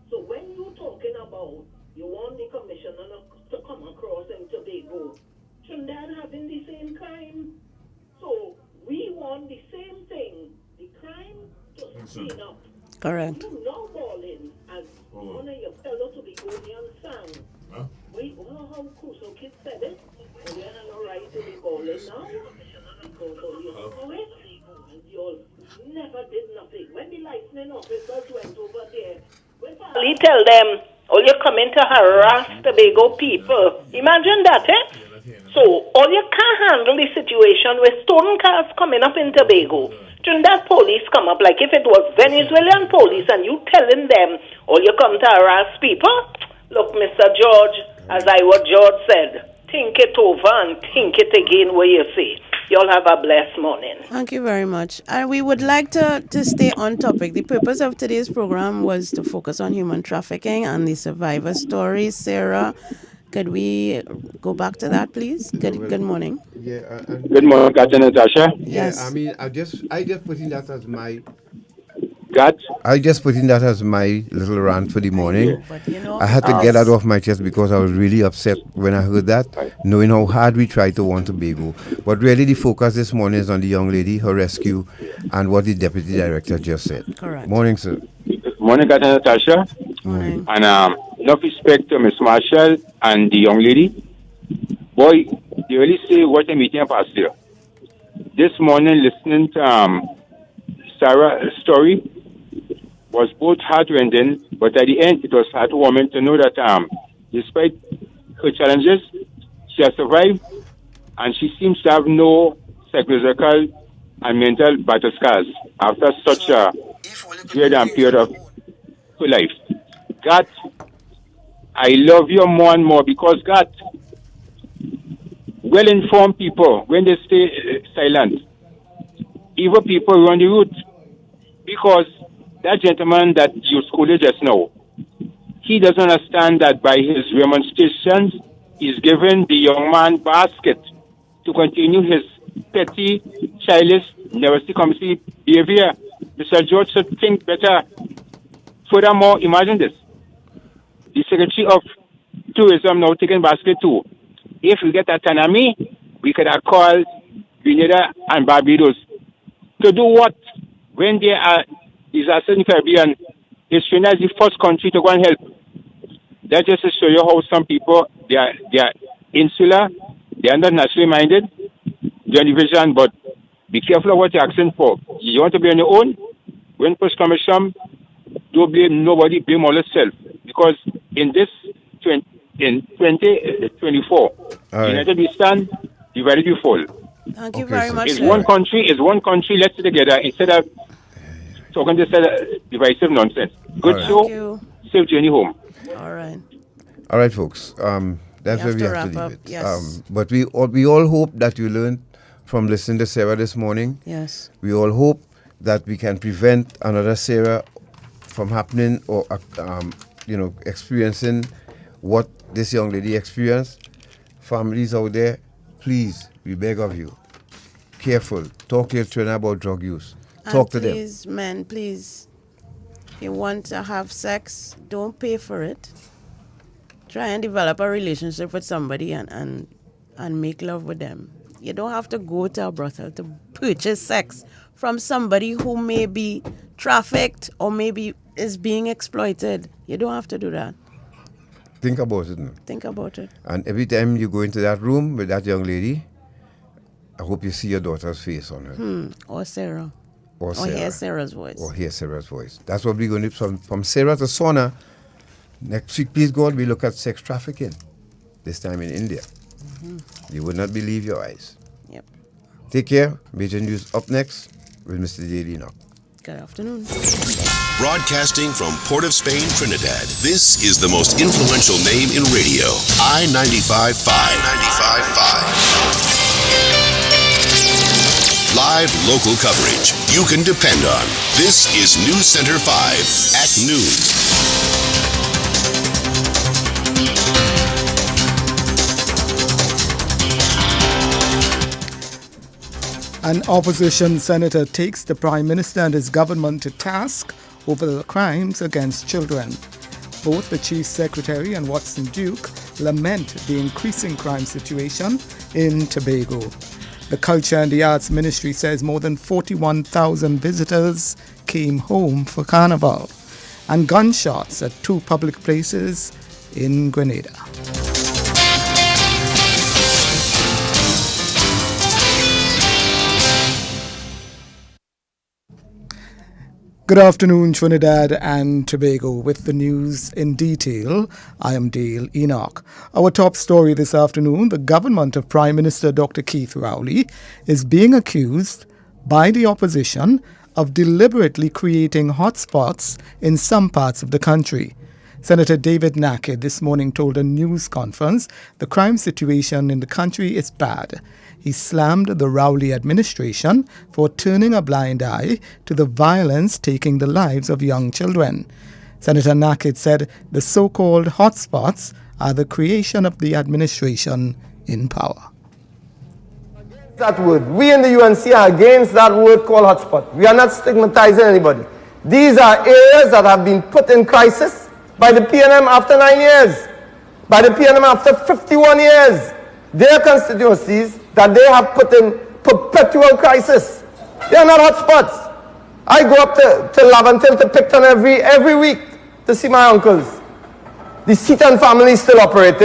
So when you talking about you want the commissioner to come across in Tobago, Trinidad having the same crime. So we want the same thing, the crime to speed up. Correct. You know balling as one of your fellow Tobagonian sang. Wait, how Crusoe Kid said it? And you have no right to be balling now? Because all you know it, and you all never did nothing. When the licensing officers went over there, you tell them, all you come in to harass Tobago people. Imagine that, eh? So, all you can't handle the situation with stolen cars coming up in Tobago. Trinidad police come up like if it was Venezuelan police and you telling them, all you come to harass people? Look, Mr. George, as what George said, think it over and think it again what you say. Y'all have a blessed morning. Thank you very much. And we would like to stay on topic. The purpose of today's program was to focus on human trafficking and the survivor stories. Sarah, could we go back to that, please? Good morning. Yeah. Good morning, Captain Natasha. Yes. I mean, I just put in that as my. God. I just put in that as my little rant for the morning. But you know, I had to get that off my chest because I was really upset when I heard that, knowing how hard we tried to warn Tobago. But really the focus this morning is on the young lady, her rescue, and what the Deputy Director just said. Correct. Morning, sir. Morning, Captain Natasha. Morning. And enough respect to Miss Marshall and the young lady. Boy, you really say what a meeting past here. This morning, listening to Sarah's story, was both heartrending, but at the end, it was heartwarming to know that despite her challenges, she has survived, and she seems to have no psychological and mental battle scars after such a great period of her life. God, I love you more and more because God, well-informed people, when they stay silent, evil people run the route because that gentleman that you scolded just now, he doesn't understand that by his remonstrations, he's given the young man basket to continue his petty, childish, never see comedy behavior. Mr. George should think better. Furthermore, imagine this. The Secretary of Tourism now taking basket too. If we get autonomy, we could have called Grenada and Barbados to do what when they are disaster in the Caribbean. Trinidad is the first country to go and help. That just to show you how some people they are insular, they are not nationally minded, they are division, but be careful of what you're asking for. You want to be on your own? When push comes from, don't blame nobody, blame all yourself. Because in this in 2024, United we stand, divided we fall. Thank you very much. Is one country, let's sit together instead of talking this divisive nonsense. Good show. Safe journey home. All right. All right, folks. That's where we have to leave it. Yes. But we all hope that you learned from listening to Sarah this morning. Yes. We all hope that we can prevent another Sarah from happening or experiencing what this young lady experienced. Families out there, please, we beg of you, careful. Talk to your trainer about drug use. Talk to them. Please, men, please. If you want to have sex, don't pay for it. Try and develop a relationship with somebody and make love with them. You don't have to go to a brothel to purchase sex from somebody who may be trafficked or maybe is being exploited. You don't have to do that. Think about it now. Think about it. And every time you go into that room with that young lady, I hope you see your daughter's face on her. Or Sarah. Or Sarah. Hear Sarah's voice. Or hear Sarah's voice. That's what we're going to do from Sarah to Sona. Next week, please God, we look at sex trafficking. This time in India. You would not believe your eyes. Yep. Take care. Major News up next with Mr. J.D. Knock. Good afternoon. Broadcasting from Port of Spain, Trinidad, this is the most influential name in radio. I-95.5. Live local coverage you can depend on. This is News Center 5 at noon. An opposition senator takes the Prime Minister and his government to task over the crimes against children. Both the Chief Secretary and Watson Duke lament the increasing crime situation in Tobago. The Culture and the Arts Ministry says more than 41,000 visitors came home for Carnival. And gunshots at 2 public places in Grenada. Good afternoon, Trinidad and Tobago. With the news in detail, I am Dale Enoch. Our top story this afternoon, the government of Prime Minister Dr. Keith Rowley is being accused by the opposition of deliberately creating hotspots in some parts of the country. Senator David Naked this morning told a news conference the crime situation in the country is bad. He slammed the Rowley administration for turning a blind eye to the violence taking the lives of young children. Senator Naked said the so-called hotspots are the creation of the administration in power. That word. We in the UNC are against that word called hotspot. We are not stigmatizing anybody. These are areas that have been put in crisis by the PNM after 9 years, by the PNM after 51 years. Their constituencies that they have put in perpetual crisis. They are not hotspots. I go up to Lavantil to Picton every week to see my uncles. The Seaton family is still operating.